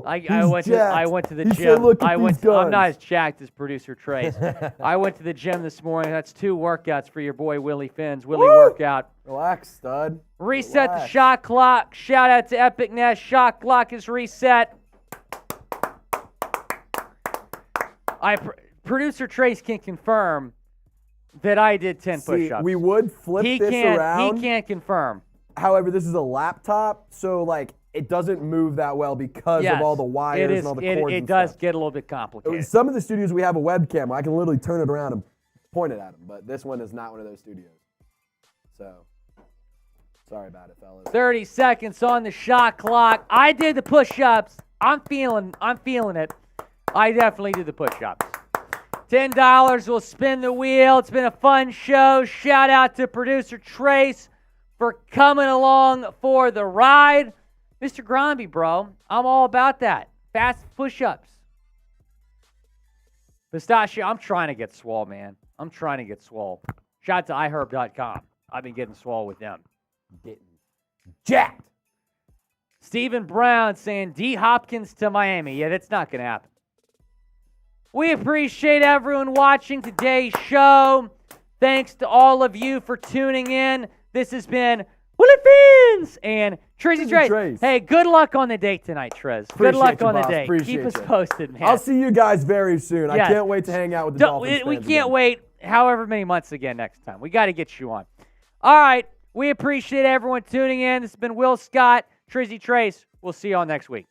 I went to the gym. Said, look at these guns. I'm not as jacked as producer Trace. I went to the gym this morning. That's 2 workouts for your boy Willy Fins. Willy workout. Relax, stud. Reset the shot clock. Shout out to Epic Nest. Shot clock is reset. Producer Trace can confirm that I did 10 push-ups. We would flip this around. He can't confirm. However, this is a laptop, so it doesn't move that well because of all the wires and all the cords. It does get a little bit complicated. Some of the studios we have a webcam. I can literally turn it around and point it at them, but this one is not one of those studios. So, sorry about it, fellas. 30 seconds on the shot clock. I did the push-ups. I'm feeling it. I definitely did the push-ups. $10 will spin the wheel. It's been a fun show. Shout out to producer Trace for coming along for the ride. Mr. Gromby, bro, I'm all about that. Fast push-ups. Pistachio, I'm trying to get swole, man. I'm trying to get swole. Shout out to iHerb.com. I've been getting swole with them. Getting jacked. Stephen Brown saying D. Hopkins to Miami. Yeah, that's not going to happen. We appreciate everyone watching today's show. Thanks to all of you for tuning in. This has been Willy Fins and Trizzy Trace. Hey, good luck on the date tonight, Trez. Good luck on the date. Keep us posted, man. I'll see you guys very soon. I can't wait to hang out with the Dolphins fans We can't wait however many months again next time. We got to get you on. All right. We appreciate everyone tuning in. This has been Will Scott, Trizzy Trace, we'll see you all next week.